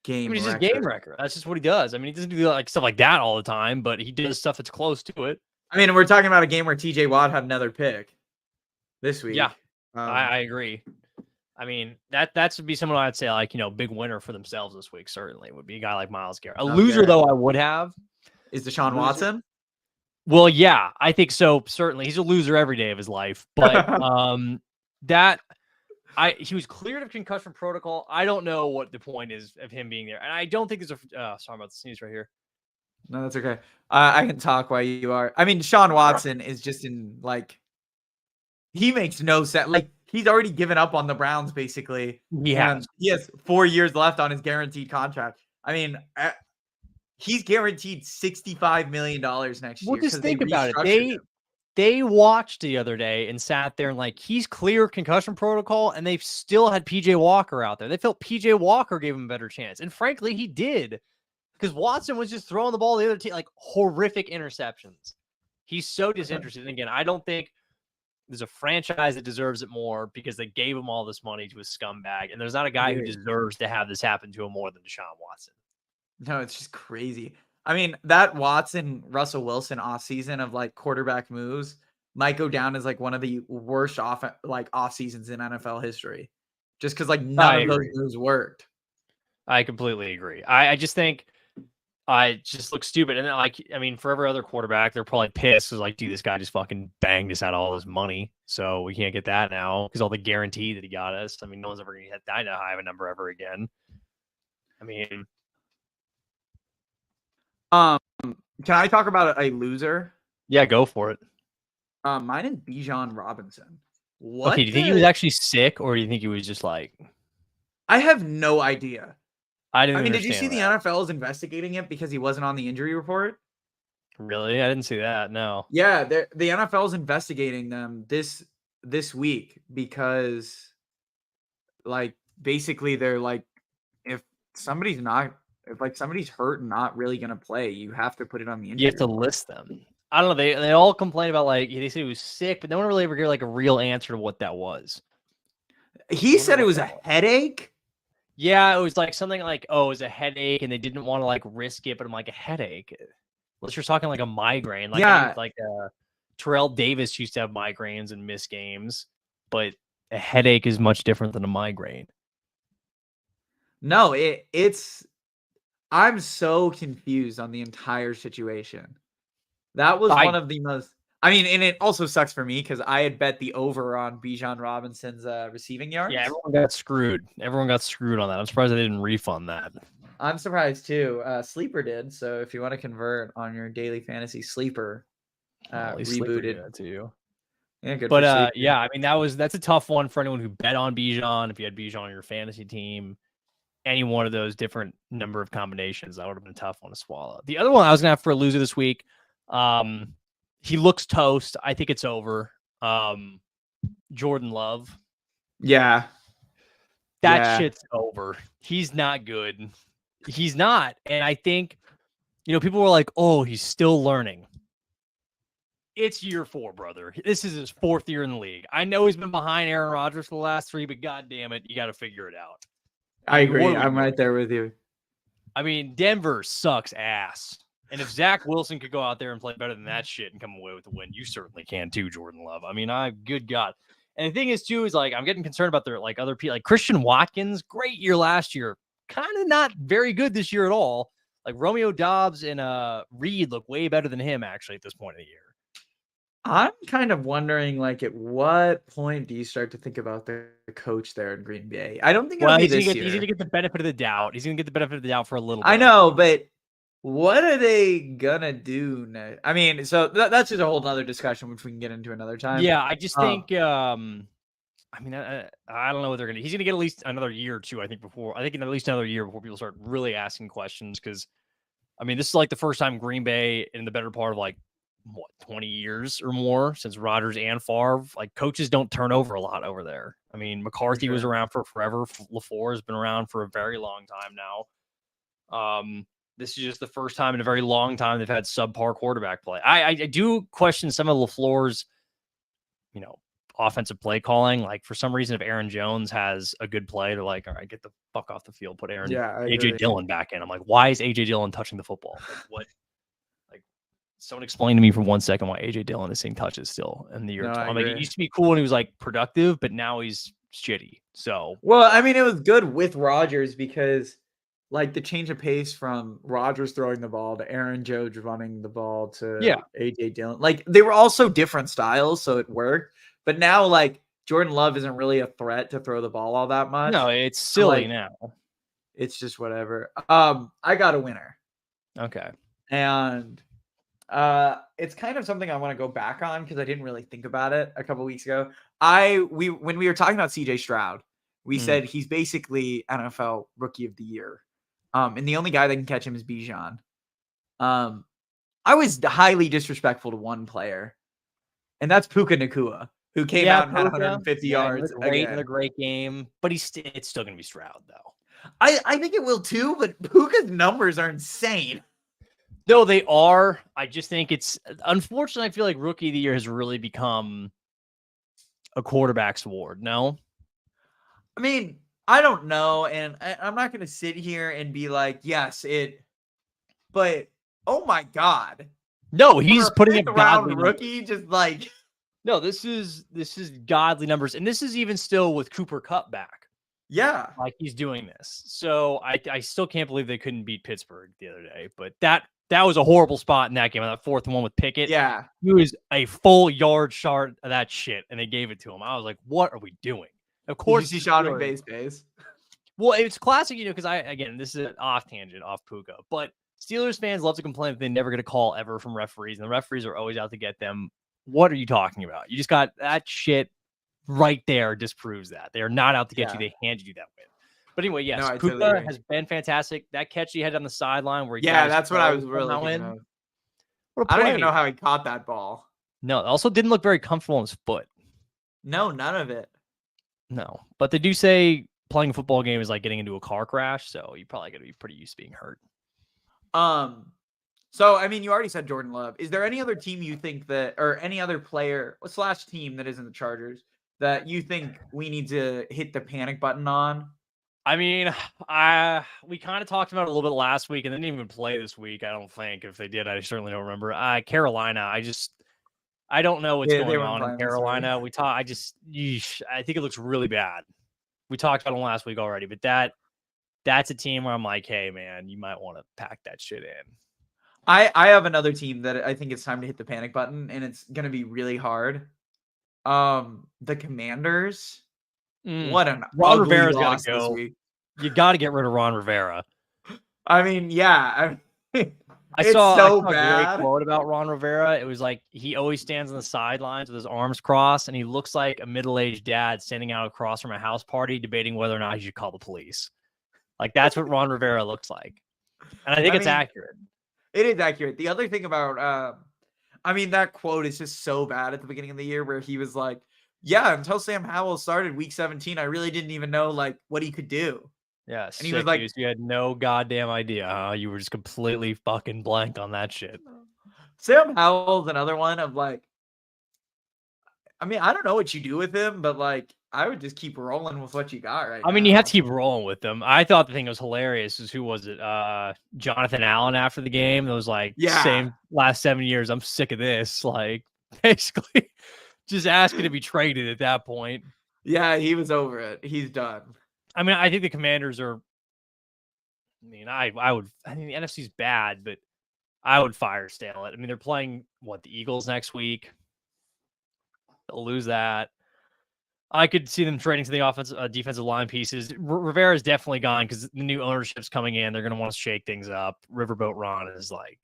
game. He's just game wrecker. That's just what he does. I mean, he doesn't do like stuff like that all the time, but he does stuff that's close to it. I mean, we're talking about a game where TJ Watt had another pick this week. Yeah, I agree. I mean, that should be someone I'd say like, big winner for themselves this week. Certainly would be a guy like Myles Garrett. A loser Garrett. though, I would have Is Deshaun loser. Watson? Well, yeah, I think so. Certainly, he's a loser every day of his life. But he was cleared of concussion protocol. I don't know what the point is of him being there, and I don't think there's a. Sorry about the sneeze right here. No, that's okay. I can talk while you are. I mean, Deshaun Watson is just in he makes no sense. Like he's already given up on the Browns basically. He has 4 years left on his guaranteed contract. I mean, he's guaranteed $65 million next year. Well, just think about it. They watched the other day and sat there and he's clear concussion protocol, and they've still had PJ Walker out there. They felt PJ Walker gave him a better chance, and frankly, he did. Because Watson was just throwing the ball the other team, horrific interceptions. He's so disinterested. And again, I don't think there's a franchise that deserves it more because they gave him all this money to a scumbag. And there's not a guy who deserves to have this happen to him more than Deshaun Watson. No, it's just crazy. I mean, that Russell Wilson offseason of quarterback moves might go down as one of the worst off seasons in NFL history. Just because none of those moves worked. I completely agree. I just think I just look stupid. And then, for every other quarterback, they're probably pissed because, dude, this guy just fucking banged us out all this money. So we can't get that now because all the guarantee that he got us. I mean, no one's ever going to hit that high of a number ever again. I mean, can I talk about a loser? Yeah, go for it. Mine is Bijan Robinson. What? Okay, do you think he was actually sick, or do you think he was just I have no idea. I mean, did you see the NFL is investigating it because he wasn't on the injury report? Really? I didn't see that. No. Yeah, the NFL is investigating them this week because, basically they're if somebody's hurt and not really gonna play, you have to put it on the injury. You have to list them. I don't know. They all complain about they said he was sick, but no one really ever gave a real answer to what that was. He said it was a headache. Yeah, it was something oh, it was a headache, and they didn't want to risk it, but I'm a headache. Unless you're talking a migraine. Terrell Davis used to have migraines and miss games, but a headache is much different than a migraine. No, it's I'm so confused on the entire situation. That was one of the most. I mean, and it also sucks for me because I had bet the over on Bijan Robinson's receiving yards. Yeah, everyone got screwed. Everyone got screwed on that. I'm surprised they didn't refund that. I'm surprised too. Sleeper did. So if you want to convert on your daily fantasy sleeper, rebooted that to you. Yeah, good. But yeah, I mean that's a tough one for anyone who bet on Bijan. If you had Bijan on your fantasy team, any one of those different number of combinations, that would have been a tough one to swallow. The other one I was gonna have for a loser this week. He looks toast. I think it's over. Jordan Love. Yeah. That shit's over. He's not good. He's not. And I think, people were like, oh, he's still learning. It's year 4, brother. This is his 4th year in the league. I know he's been behind Aaron Rodgers for the last 3, but God damn it, you got to figure it out. I agree. I'm right there with you. I mean, Denver sucks ass. And if Zach Wilson could go out there and play better than that shit and come away with a win, you certainly can too, Jordan Love. I mean, good God. And the thing is, too, is I'm getting concerned about their other people. Christian Watkins, great year last year, kind of not very good this year at all. Romeo Doubs and Reed look way better than him, actually, at this point of the year. I'm kind of wondering, at what point do you start to think about the coach there in Green Bay? I don't think it'll be this year. He's going to get the benefit of the doubt. He's going to get the benefit of the doubt for a little bit. I know, but what are they gonna do next? I mean, so that's just a whole other discussion, which we can get into another time. Yeah, I just think, I don't know what they're gonna. He's gonna get at least another year or two. I think at least another year before people start really asking questions. Because, this is the first time Green Bay in the better part of 20 years or more since Rodgers and Favre. Coaches don't turn over a lot over there. I mean, McCarthy was around for forever. LaFleur has been around for a very long time now. This is just the first time in a very long time they've had subpar quarterback play. I do question some of LaFleur's, offensive play calling. For some reason, if Aaron Jones has a good play, they're all right, get the fuck off the field, put AJ Dillon back in. I'm why is AJ Dillon touching the football? What? Someone explain to me for 1 second why AJ Dillon is seeing touches still in the year. No, it used to be cool when he was productive, but now he's shitty. So, Well, I mean, it was good with Rodgers because, like, the change of pace from Rodgers throwing the ball to Aaron Judge running the ball to Yeah. AJ Dillon, like, they were also different styles, so it worked. But now, like, Jordan Love isn't really a threat to throw the ball all that much. no, it's So, silly like, now. it's just whatever. I got a winner, Okay. and it's kind of something I want to go back on because I didn't really think about it a couple weeks ago. When we were talking about CJ Stroud, we said he's basically NFL Rookie of the Year. And the only guy that can catch him is Bijan. I was highly disrespectful to one player, and that's Puka Nacua, who came out and had 150 yards. Another great game, but it's still gonna be Stroud though. I think it will too, but Puka's numbers are insane. No, they are. I just think it's unfortunately. I feel like Rookie of the Year has really become a quarterback's award. No, I mean, I don't know, and I'm not going to sit here and be like, yes, but oh my god, no, he's putting up round godly rookie, just like no. This is godly numbers, and this is even still with Cooper Kupp back. yeah, Like he's doing this. So I still can't believe they couldn't beat Pittsburgh the other day, but that was a horrible spot in that game. On that fourth one with Pickett. yeah. He was a full yard short of that shit, and they gave it to him. I was like, what are we doing? Of course, Did you see Sean McVay's face? Well, it's classic, because this is an off tangent, off Puka, but Steelers fans love to complain that they never get a call ever from referees, and the referees are always out to get them. What are you talking about? You just got that shit right there disproves that. They are not out to get you. They handed you that win. But anyway, yes, No, Puka totally has been fantastic. That catch he had on the sideline where he that's what I was really thinking of. I don't even know how he caught that ball. No, it also didn't look very comfortable on his foot. No, none of it. No, but they do say playing a football game is like getting into a car crash, so you probably got to be pretty used to being hurt. So I mean, you already said Jordan Love. Is there any other team you think that, or any other player / team that isn't the Chargers that you think we need to hit the panic button on? I mean, we kind of talked about it a little bit last week, and they didn't even play this week. I don't think. If they did, I certainly don't remember. Carolina, I don't know what's going on in Carolina. I think it looks really bad. We talked about them last week already, but that's a team where I'm like, hey man, you might want to pack that shit in. I have another team that I think it's time to hit the panic button, and it's gonna be really hard. The Commanders. What an Ron ugly Rivera's loss got to this go. week. You got to get rid of Ron Rivera. I mean, yeah. I saw a bad. great quote about Ron Rivera. It was like he always stands on the sidelines with his arms crossed, and he looks like a middle-aged dad standing out across from a house party debating whether or not he should call the police. Like, that's what Ron Rivera looks like. And I think it's accurate. It is accurate. The other thing about, that quote is just so bad at the beginning of the year where he was like, yeah, until Sam Howell started week 17, I really didn't even know, like, what he could do. Yeah, and he was like, you had no goddamn idea, huh? You were just completely fucking blank on that shit. Sam Howell's another one of like, I mean, I don't know what you do with him, but like, I would just keep rolling with what you got right now. I mean, you have to keep rolling with them. I thought the thing that was hilarious is who was it? Jonathan Allen after the game. That was like, same last 7 years. I'm sick of this. Like, basically just asking to be traded at that point. Yeah, he was over it. He's done. I mean, I think the Commanders are. I mean, the NFC's bad, but I would fire Stanley. I mean, they're playing the Eagles next week. They'll lose that. I could see them trading to the defensive line pieces. Rivera's definitely gone because the new ownership's coming in. They're going to want to shake things up. Riverboat Ron is like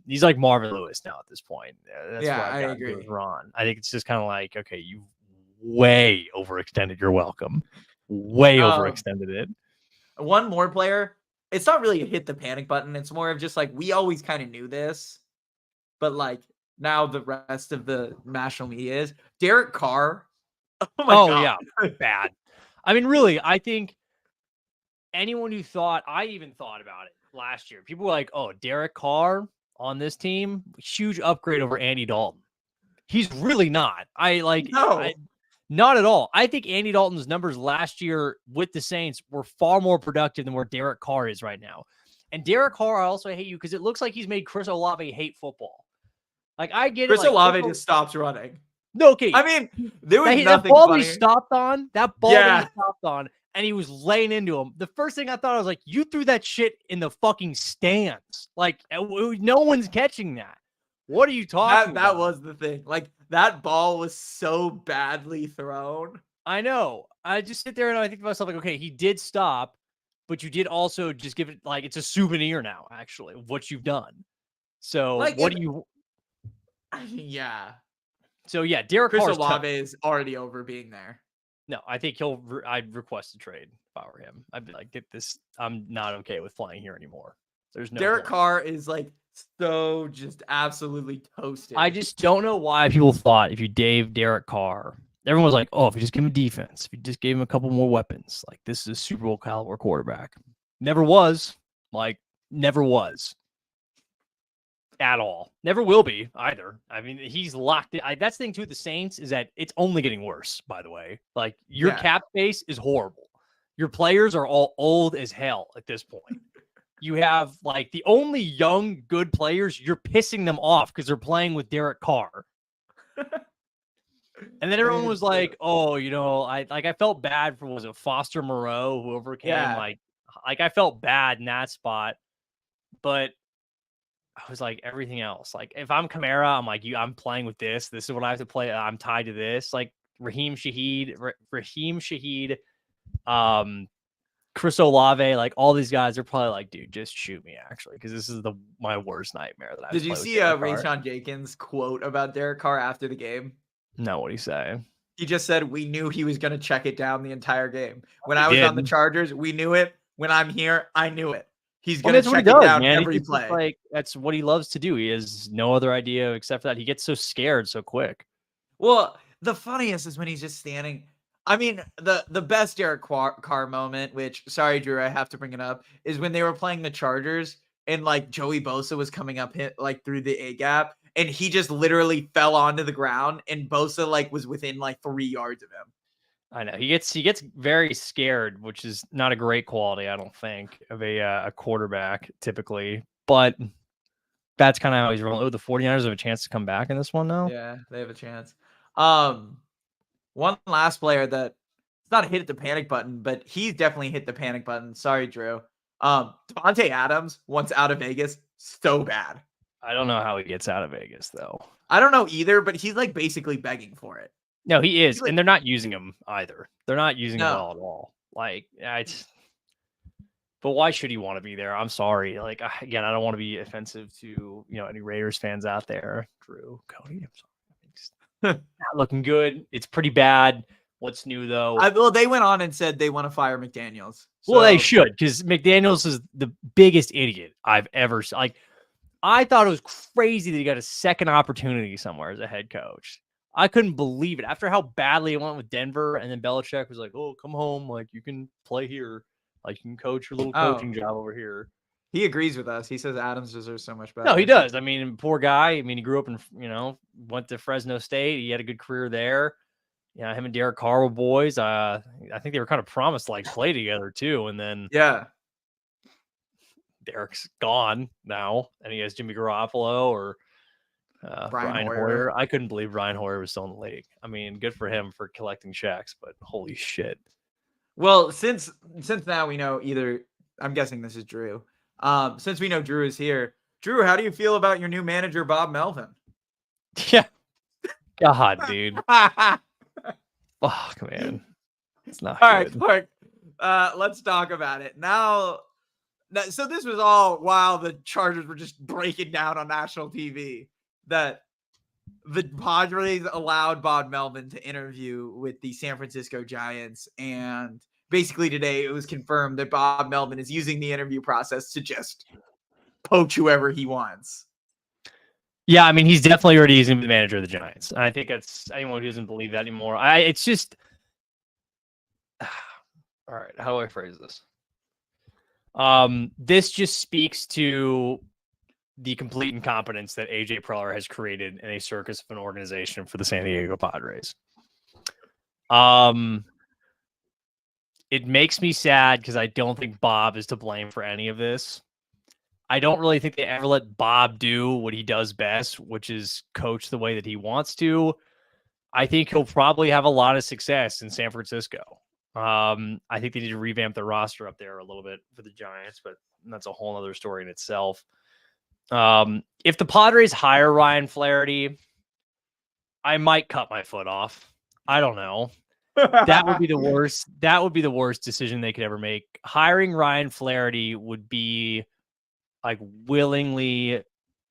he's like Marvin Lewis now at this point. That's I agree with Ron. I think it's just kind of like, okay, you way overextended your welcome. Way overextended it. One more player. It's not really a hit the panic button. It's more of just like, we always kind of knew this, but like now the rest of the national media is Derek Carr. Oh my God. Yeah. Bad. I mean, really, I think anyone who thought, I even thought about it last year. People were like, oh, Derek Carr on this team, huge upgrade over Andy Dalton. He's really not. Not at all. I think Andy Dalton's numbers last year with the Saints were far more productive than where Derek Carr is right now. And Derek Carr, I also hate you because it looks like he's made Chris Olave hate football. Like, I get Chris it. Olave just stops running. No, okay. I mean, there was that nothing ball funny. He stopped on, that ball Yeah. that he stopped on, and he was laying into him. The first thing I thought, I was like, you threw that shit in the fucking stands. Like, no one's catching that. What are you talking That about? was the thing. Like, that ball was so badly thrown. I know. I just sit there and I think to myself, like, okay, he did stop, but you did also just give it, like, it's a souvenir now, actually, of what you've done. So, Like, what do you... Yeah. So, yeah, Derek Chris Carr's Olave is already over being there. No, I think I'd request a trade if I were him. I'd be like, get this. I'm not okay with playing here anymore. There's no Derek point. Carr is like so just absolutely toasted. I just don't know why people thought if you gave Derek Carr, everyone was like, oh, if you just give him defense, if you just gave him a couple more weapons, like this is a Super Bowl caliber quarterback. Never was. Like, never was. At all. Never will be either. I mean, he's locked in. That's the thing too with the Saints is that it's only getting worse, by the way. Like, your cap space is horrible. Your players are all old as hell at this point. You have, like, the only young, good players, you're pissing them off because they're playing with Derek Carr. And then everyone was like, oh, I felt bad for, was it Foster Moreau, whoever came? Like I felt bad in that spot. But I was like, everything else. Like, if I'm Kamara, I'm like, I'm playing with this. This is what I have to play. I'm tied to this. Like, Raheem Shaheed, Chris Olave, like, all these guys are probably like, dude, just shoot me, actually, because this is my worst nightmare that I Did you see Rayshon Jenkins' quote about Derek Carr after the game? No, what'd he say? He just said, we knew he was going to check it down the entire game. When I was on the Chargers, we knew it. When I'm here, I knew it. He's going to check it down every play. Like, that's what he loves to do. He has no other idea except for that. He gets so scared so quick. Well, the funniest is when he's just standing. I mean, the best Derek Carr moment, which, sorry, Drew, I have to bring it up, is when they were playing the Chargers and, like, Joey Bosa was coming up through the A gap, and he just literally fell onto the ground, and Bosa, like, was within, like, 3 yards of him. I know he gets very scared, which is not a great quality, I don't think, of a quarterback typically. But that's kind of how he's rolling. Oh, the 49ers have a chance to come back in this one now. Yeah, they have a chance. One last player that it's not hit the panic button, but he's definitely hit the panic button. Sorry, Drew. Devontae Adams once out of Vegas, so bad. I don't know how he gets out of Vegas though. I don't know either, but he's like basically begging for it. No, he is, and they're not using him either. They're not using him well at all. Like, but why should he want to be there? I'm sorry. Like, again, I don't want to be offensive to any Raiders fans out there. Drew, Cody, I'm sorry. Not looking good. It's pretty bad. What's new though? Well, they went on and said they want to fire McDaniels. So. Well, they should, because McDaniels is the biggest idiot I've ever seen. Like, I thought it was crazy that he got a second opportunity somewhere as a head coach. I couldn't believe it. After how badly it went with Denver, and then Belichick was like, oh, come home. Like, you can play here. Like, you can coach your little coaching job over here. He agrees with us. He says Adams deserves so much better. No, he does. I mean, poor guy. I mean, he grew up in, went to Fresno State. He had a good career there. Yeah, him and Derek Carr were boys. I think they were kind of promised, like, play together, too. And then Derek's gone now, and he has Jimmy Garoppolo or Brian Hoyer. I couldn't believe Brian Hoyer was still in the league. I mean, good for him for collecting checks, but holy shit. Well, since now we know either, I'm guessing this is Drew. Since we know Drew is here, Drew, how do you feel about your new manager, Bob Melvin? Yeah. God, dude. Fuck, man. It's not all good. right, Clark. Let's talk about it now. So this was all while the Chargers were just breaking down on national TV that the Padres allowed Bob Melvin to interview with the San Francisco Giants. And basically today it was confirmed that Bob Melvin is using the interview process to just poach whoever he wants. Yeah, I mean, he's definitely already using the manager of the Giants. I think that's anyone who doesn't believe that anymore. It's just, all right, how do I phrase this? This just speaks to the complete incompetence that AJ Preller has created in a circus of an organization for the San Diego Padres. It makes me sad because I don't think Bob is to blame for any of this. I don't really think they ever let Bob do what he does best, which is coach the way that he wants to. I think he'll probably have a lot of success in San Francisco. I think they need to revamp the roster up there a little bit for the Giants, but that's a whole other story in itself. If the Padres hire Ryan Flaherty, I might cut my foot off. I don't know. That would be the worst. That would be the worst decision they could ever make. Hiring Ryan Flaherty would be like willingly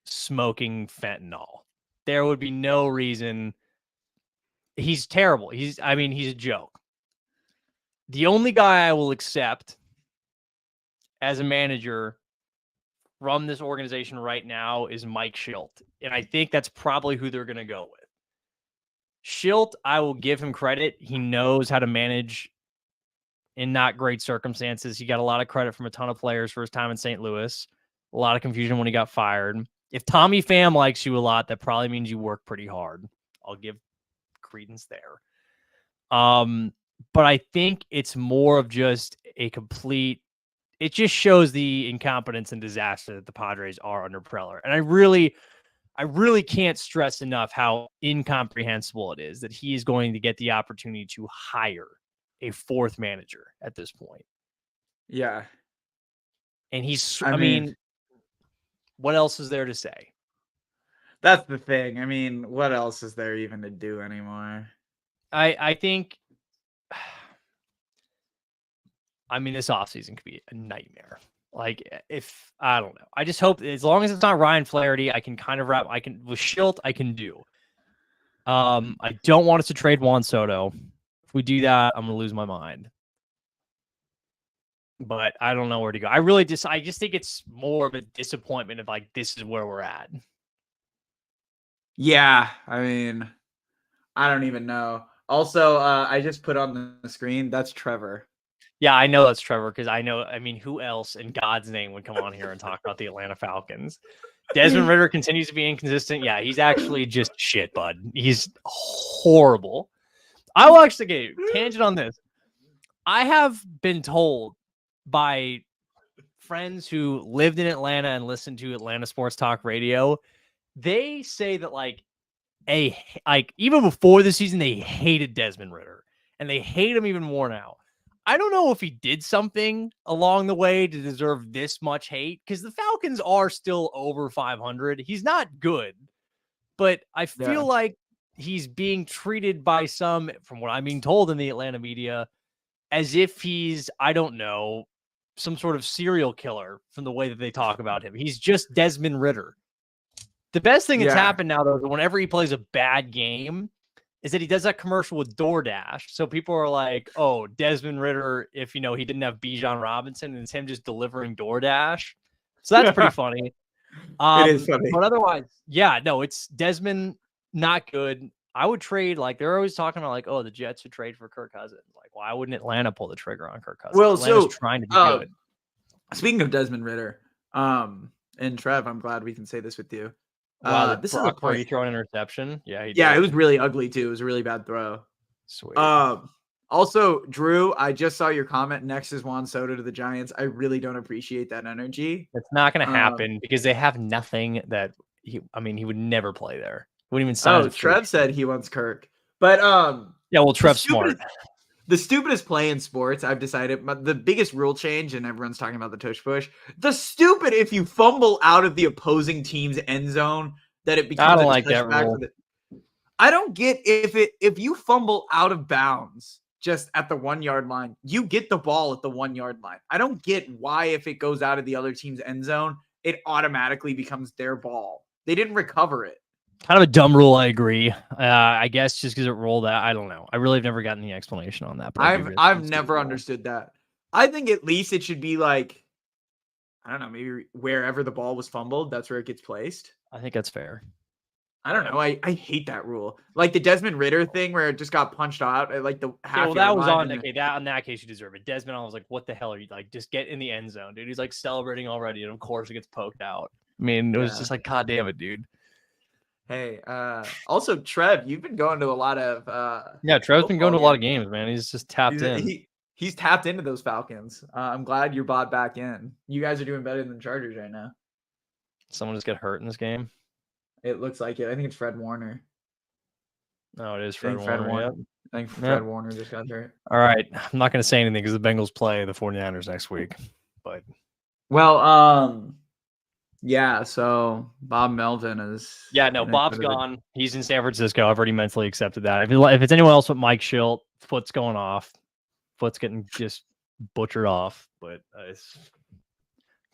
smoking fentanyl. There would be no reason. He's terrible. He's a joke. The only guy I will accept as a manager from this organization right now is Mike Schilt. And I think that's probably who they're going to go with. Schilt, I will give him credit. He knows how to manage in not great circumstances. He got a lot of credit from a ton of players for his time in St. Louis. A lot of confusion when he got fired. If Tommy Pham likes you a lot, that probably means you work pretty hard. I'll give credence there. But I think it's more of just a complete, it just shows the incompetence and disaster that the Padres are under Preller. And I really can't stress enough how incomprehensible it is that he is going to get the opportunity to hire a fourth manager at this point. Yeah. And he's, I mean, what else is there to say? That's the thing. I mean, what else is there even to do anymore? I think, this offseason could be a nightmare. Like, if I don't know, I just hope as long as it's not Ryan Flaherty, I can kind of with Schilt, I can do. I don't want us to trade Juan Soto. If we do that, I'm going to lose my mind. But I don't know where to go. I just think it's more of a disappointment of like, this is where we're at. Yeah. I mean, I don't even know. Also, I just put on the screen. That's Trevor. Yeah, I know that's Trevor because who else in God's name would come on here and talk about the Atlanta Falcons? Desmond Ritter continues to be inconsistent. Yeah, he's actually just shit, bud. He's horrible. I will actually get a tangent on this. I have been told by friends who lived in Atlanta and listened to Atlanta sports talk radio, they say that even before the season, they hated Desmond Ritter and they hate him even more now. I don't know if he did something along the way to deserve this much hate because the Falcons are still over 500. He's not good, but I feel like he's being treated by some, from what I'm being told in the Atlanta media, as if he's, I don't know, some sort of serial killer from the way that they talk about him. He's just Desmond Ritter. The best thing that's happened now, though, is whenever he plays a bad game, is that he does that commercial with DoorDash. So people are like, oh, Desmond Ritter, if, he didn't have Bijan Robinson, and it's him just delivering DoorDash. So that's pretty funny. It is funny. But otherwise, it's Desmond, not good. I would trade, they're always talking about, the Jets would trade for Kirk Cousins. Why wouldn't Atlanta pull the trigger on Kirk Cousins? Well, Atlanta's trying to be good. Speaking of Desmond Ritter, and Trev, I'm glad we can say this with you. Wow, this Brock is a play. Purdy throwing an interception. Yeah, he did. Yeah, it was really ugly too. It was a really bad throw. Sweet. Also, Drew, I just saw your comment. Next is Juan Soto to the Giants. I really don't appreciate that energy. It's not going to happen because they have nothing that he would never play there. He wouldn't even sign. Oh, Trev said he wants Kirk, but yeah, well, Trev's smart. The stupidest play in sports, I've decided, the biggest rule change, and everyone's talking about the tush push. The stupid, if you fumble out of the opposing team's end zone, that it becomes. I don't like that rule. I don't get if you fumble out of bounds just at the 1 yard line, you get the ball at the 1 yard line. I don't get why if it goes out of the other team's end zone, it automatically becomes their ball. They didn't recover it. Kind of a dumb rule, I agree. I guess just because it rolled out, I don't know. I really have never gotten the explanation on that. But I've never understood that. I think at least it should be I don't know, maybe wherever the ball was fumbled, that's where it gets placed. I think that's fair. I don't know. I hate that rule. Like the Desmond Ritter thing where it just got punched out at the half. Well, that was on. Okay, in that case, you deserve it. Desmond, I was like, what the hell are you just get in the end zone, dude? He's celebrating already, and of course it gets poked out. It was just God damn it, dude. Hey, also Trev, you've been going to a lot of Trev's been going to a lot of games, man. He's just tapped in. He's tapped into those Falcons. I'm glad you're bought back in. You guys are doing better than the Chargers right now. Someone just got hurt in this game. It looks like it. I think it's Fred Warner. No, it is I Fred think Fred Warner. Warner. Yep. I think Yep. Fred Warner just got hurt. All right. I'm not going to say anything because the Bengals play the 49ers next week. But Well, yeah. So Bob Melvin is. yeah, no, in a Bob's bit of a- gone. He's in San Francisco. I've already mentally accepted that. If it's anyone else but Mike Schilt, foot's going off. Foot's getting just butchered off. But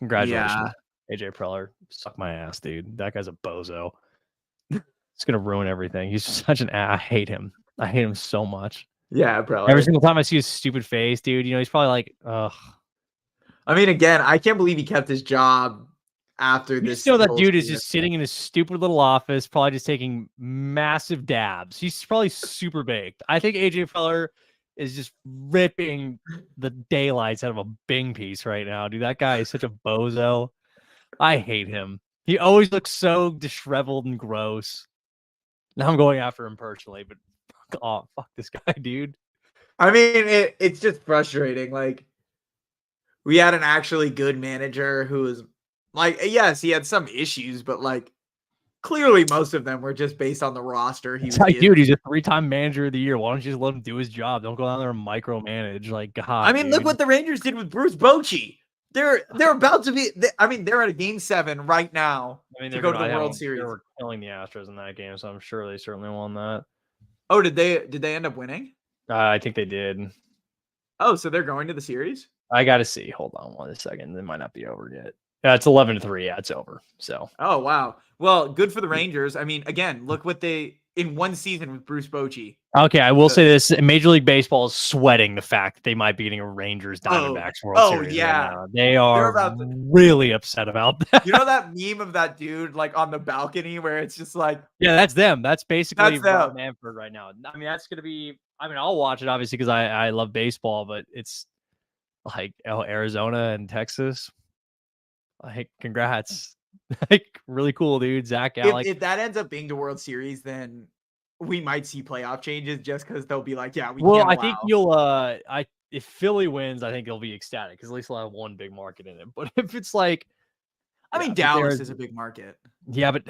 congratulations, AJ Preller. Suck my ass, dude. That guy's a bozo. It's gonna ruin everything. He's such an ass. I hate him. I hate him so much. Yeah, probably. Every single time I see his stupid face, dude, he's probably like, ugh. I mean, again, I can't believe he kept his job after You this. just know that whole dude is season. just sitting in his stupid little office, probably just taking massive dabs. He's probably super baked. I think AJ Feller is just ripping the daylights out of a Bing piece right now, dude. That guy is such a bozo. I hate him. He always looks so disheveled and gross. Now I'm going after him personally, but fuck this guy, dude. I mean, it's just frustrating. Like, we had an actually good manager who was like, yes, he had some issues, but like, clearly most of them were just based on the roster. He was Like, given. dude, he's a 3-time manager of the year. Why don't you just let him do his job? Don't go down there and micromanage. Like, God. I mean, look dude. what the Rangers did with Bruce Bochy. They're about to be. They're at a game 7 right now to go to the World Series. They were killing the Astros in that game, so I'm sure they certainly won that. Oh, did they end up winning? I think they did. Oh, so they're going to the series? I got to see. Hold on 1 second. It might not be over yet. It's 11-3. Yeah, it's over. So. Oh, wow. Well, good for the Rangers. I mean, again, look what they in one season with Bruce Bochy. Okay, I will say this: Major League Baseball is sweating the fact that they might be getting a Rangers Diamondbacks World Series. Yeah, right now. They are really upset about that. You know that meme of that dude like on the balcony where it's just like, yeah, that's them. That's basically them. Rob Manfred right now. I mean, that's gonna be. I mean, I'll watch it obviously because I love baseball, but it's like Arizona and Texas. Like, congrats. Like, really cool, dude. Zach Gallick. If that ends up being the World Series, then we might see playoff changes just because they'll be like, yeah, we can't I think you'll if Philly wins, I think they'll be ecstatic because at least they'll have one big market in it. But if it's like, I mean, Dallas is a big market. Yeah, but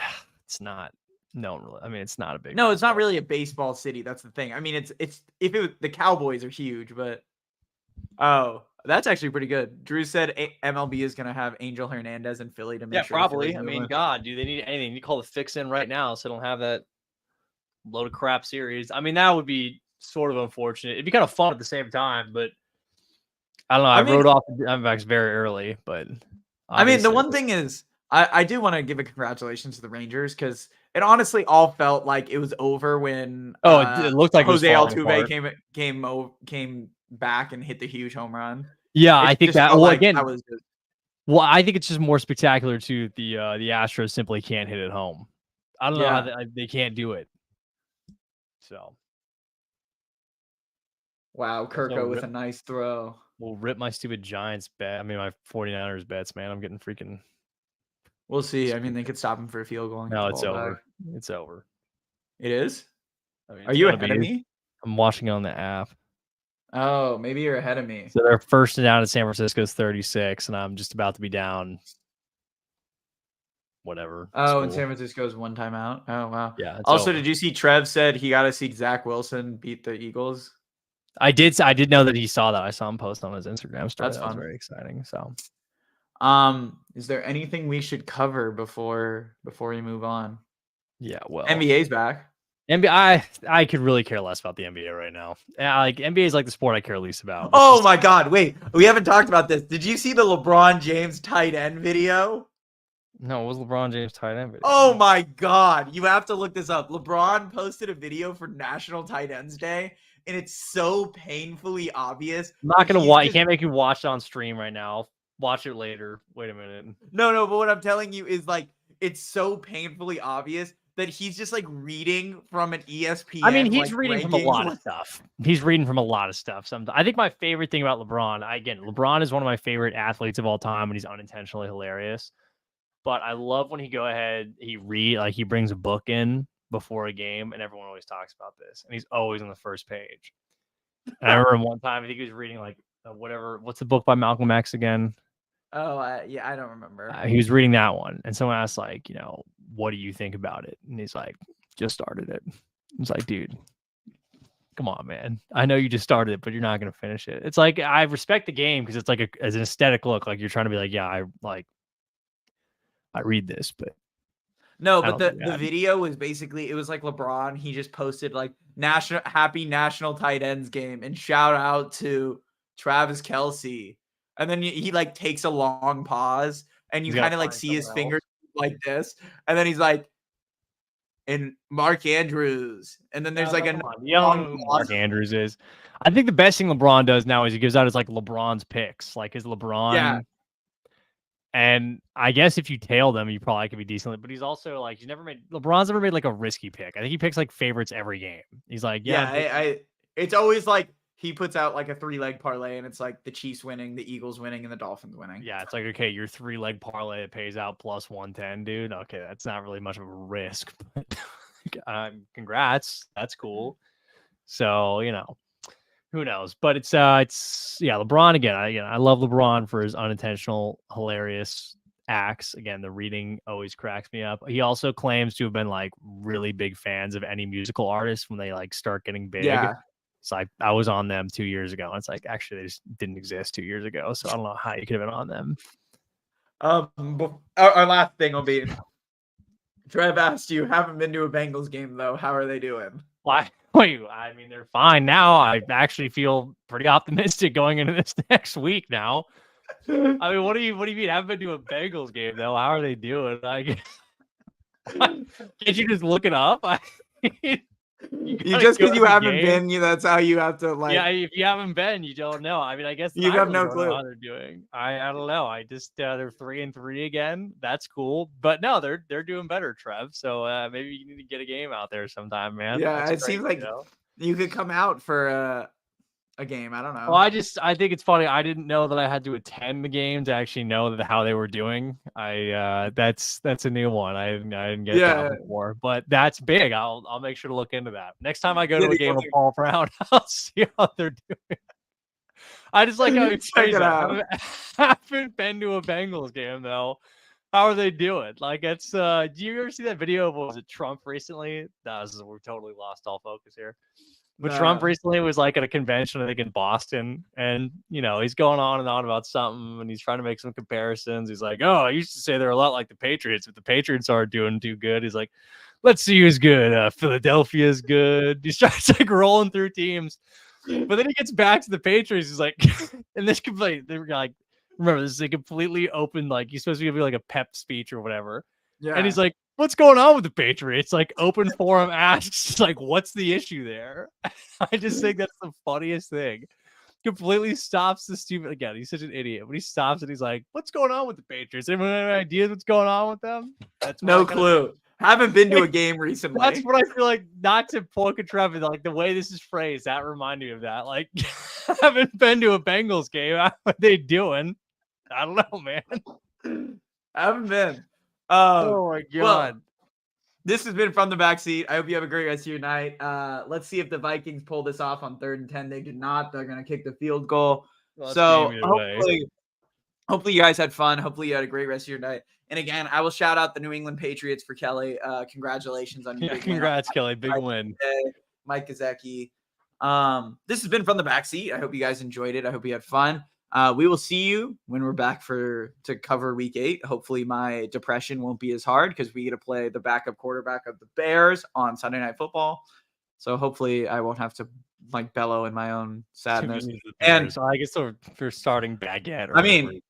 it's not. No, really. I mean, it's not a big. No, it's not really a baseball city. That's the thing. I mean, it's if it was, the Cowboys are huge, but that's actually pretty good. Drew said MLB is going to have Angel Hernandez in Philly to make sure. Probably. I mean, God, do they need anything? You call the fix in right now, so they don't have that load of crap series. I mean, that would be sort of unfortunate. It'd be kind of fun at the same time, but I don't know. I wrote off the Diamondbacks very early, but I mean, the one thing is, I do want to give a congratulations to the Rangers because it honestly all felt like it was over when it looked like Jose Altuve came back and hit the huge home run. Yeah, I think that. Well, like again, was just... well, I think it's just more spectacular too. The Astros simply can't hit it home. I don't know how they can't do it. So, wow, Kirko with a nice throw. We'll rip my stupid Giants bet. I mean, my 49ers bets, man. I'm getting freaking. We'll see. I mean, they could stop him for a field goal. No, it's over. Back. It's over. It is? I mean, are you ahead of me? I'm watching it on the app. Oh, maybe you're ahead of me. So they're first and down in San Francisco is 36, and I'm just about to be down. Whatever. Oh, and San Francisco's one timeout. Oh, wow. Yeah. Also, did you see Trev said he got to see Zach Wilson beat the Eagles? I did know that he saw that. I saw him post on his Instagram story. That's fun. That was very exciting. So, is there anything we should cover before we move on? Yeah, well, NBA's back. NBA, I could really care less about the NBA right now. Like NBA is like the sport I care least about. Oh my God! Wait, we haven't talked about this. Did you see the LeBron James tight end video? No, it was LeBron James tight end video. Oh my God! You have to look this up. LeBron posted a video for National Tight Ends Day, and it's so painfully obvious. I'm not gonna watch. You can't make you watch it on stream right now. I'll watch it later. Wait a minute. No. But what I'm telling you is like it's so painfully obvious that he's just like reading from an ESPN. I mean, he's reading from a lot of stuff. He's reading from a lot of stuff. I think my favorite thing about LeBron, LeBron is one of my favorite athletes of all time, and he's unintentionally hilarious. But I love when he he brings a book in before a game, and everyone always talks about this, and he's always on the first page. And I remember one time, I think he was reading like what's the book by Malcolm X again? Oh, yeah, I don't remember. He was reading that one, and someone asked, like, what do you think about it? And he's like, just started it. It's like, dude, come on, man. I know you just started it, but you're not gonna finish it. It's like I respect the game because it's like as an aesthetic look, like you're trying to be like, yeah, I read this, but No, I but don't do the that. video was basically, it was like LeBron. He just posted like happy national tight ends game and shout out to Travis Kelce. And then he like takes a long pause and you He's gotta kind of like find see his someone fingers else. like this. And then he's like, and Mark Andrews. And then there's like a Come on. You don't know who Mark Andrews is. I think the best thing LeBron does now is he gives out his like LeBron's picks, like his LeBron. Yeah. And I guess if you tail them, you probably could be decently. But he's also like LeBron's never made like a risky pick. I think he picks like favorites every game. He's like, I it's always like he puts out like a 3-leg parlay and it's like the Chiefs winning, the Eagles winning, and the Dolphins winning. yeah, it's like, okay, your 3-leg parlay that pays out plus 110, dude. Okay, that's not really much of a risk, but congrats. That's cool. So, who knows? But it's LeBron again. I love LeBron for his unintentional, hilarious acts. Again, the reading always cracks me up. He also claims to have been like really big fans of any musical artist when they like start getting big. Yeah. It's like I was on them 2 years ago. And it's like actually they just didn't exist 2 years ago. So I don't know how you could have been on them. Our last thing will be Trev asked you, haven't been to a Bengals game though. How are they doing? Why? Wait, I mean, they're fine now. I actually feel pretty optimistic going into this next week now. I mean, what do you mean? I haven't been to a Bengals game though. How are they doing? Can't you just look it up? You just because you haven't been, that's how you have to like. Yeah, if you haven't been, you don't know. I mean, I guess you have no clue how they're doing. I don't know. I just they're 3-3 again. That's cool, but no, they're doing better, Trev. So maybe you need to get a game out there sometime, man. Yeah, That's it great, seems like you could come out for a game. I don't know. Well, I think it's funny. I didn't know that I had to attend the game to actually know how they were doing. That's a new one. I didn't get that before, but that's big. I'll make sure to look into that. Next time I go to a game of Paul Brown, I'll see how they're doing. I just like how you check it out. I haven't been to a Bengals game though. How are they doing? Like it's do you ever see that video of was it Trump recently? We're totally lost all focus here. But Trump recently was like at a convention, I think in Boston, and he's going on and on about something, and he's trying to make some comparisons. He's like, "Oh, I used to say they're a lot like the Patriots, but the Patriots aren't doing too good." He's like, "Let's see who's good. Philadelphia is good." He's trying to like rolling through teams, but then he gets back to the Patriots. He's like, and this complaint, they were like, remember this is a completely open, like he's supposed to give like a pep speech or whatever, and he's like, what's going on with the Patriots? Like open forum asks, like, what's the issue there? I just think that's the funniest thing. Completely stops the stupid again. He's such an idiot. But he stops and he's like, what's going on with the Patriots? Anyone have any ideas what's going on with them? That's no clue. Haven't been to a game recently. That's what I feel like. Not to poke at Trevor, like the way this is phrased, that reminded me of that. Like, haven't been to a Bengals game. How are they doing? I don't know, man. Haven't been. Oh my god. Well, this has been From the Backseat. I hope you have a great rest of your night. Let's see if the Vikings pull this off on 3rd and 10. They did not. They're going to kick the field goal. Well, so hopefully you guys had fun. Hopefully you had a great rest of your night. And again, I will shout out the New England Patriots for Kelly. Congratulations on your big congrats, win. Kelly. Big win. Mike Gazecki. This has been From the Backseat. I hope you guys enjoyed it. I hope you had fun. We will see you when we're back to cover week 8. Hopefully my depression won't be as hard because we get to play the backup quarterback of the Bears on Sunday Night Football. So hopefully I won't have to like bellow in my own sadness. And so I guess for starting Baguette. I mean,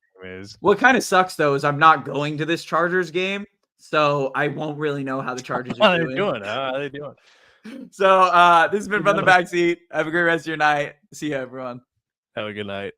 what kind of sucks though is I'm not going to this Chargers game, so I won't really know how the Chargers are doing. How are they doing? So this has been From the Backseat. Have a great rest of your night. See you, everyone. Have a good night.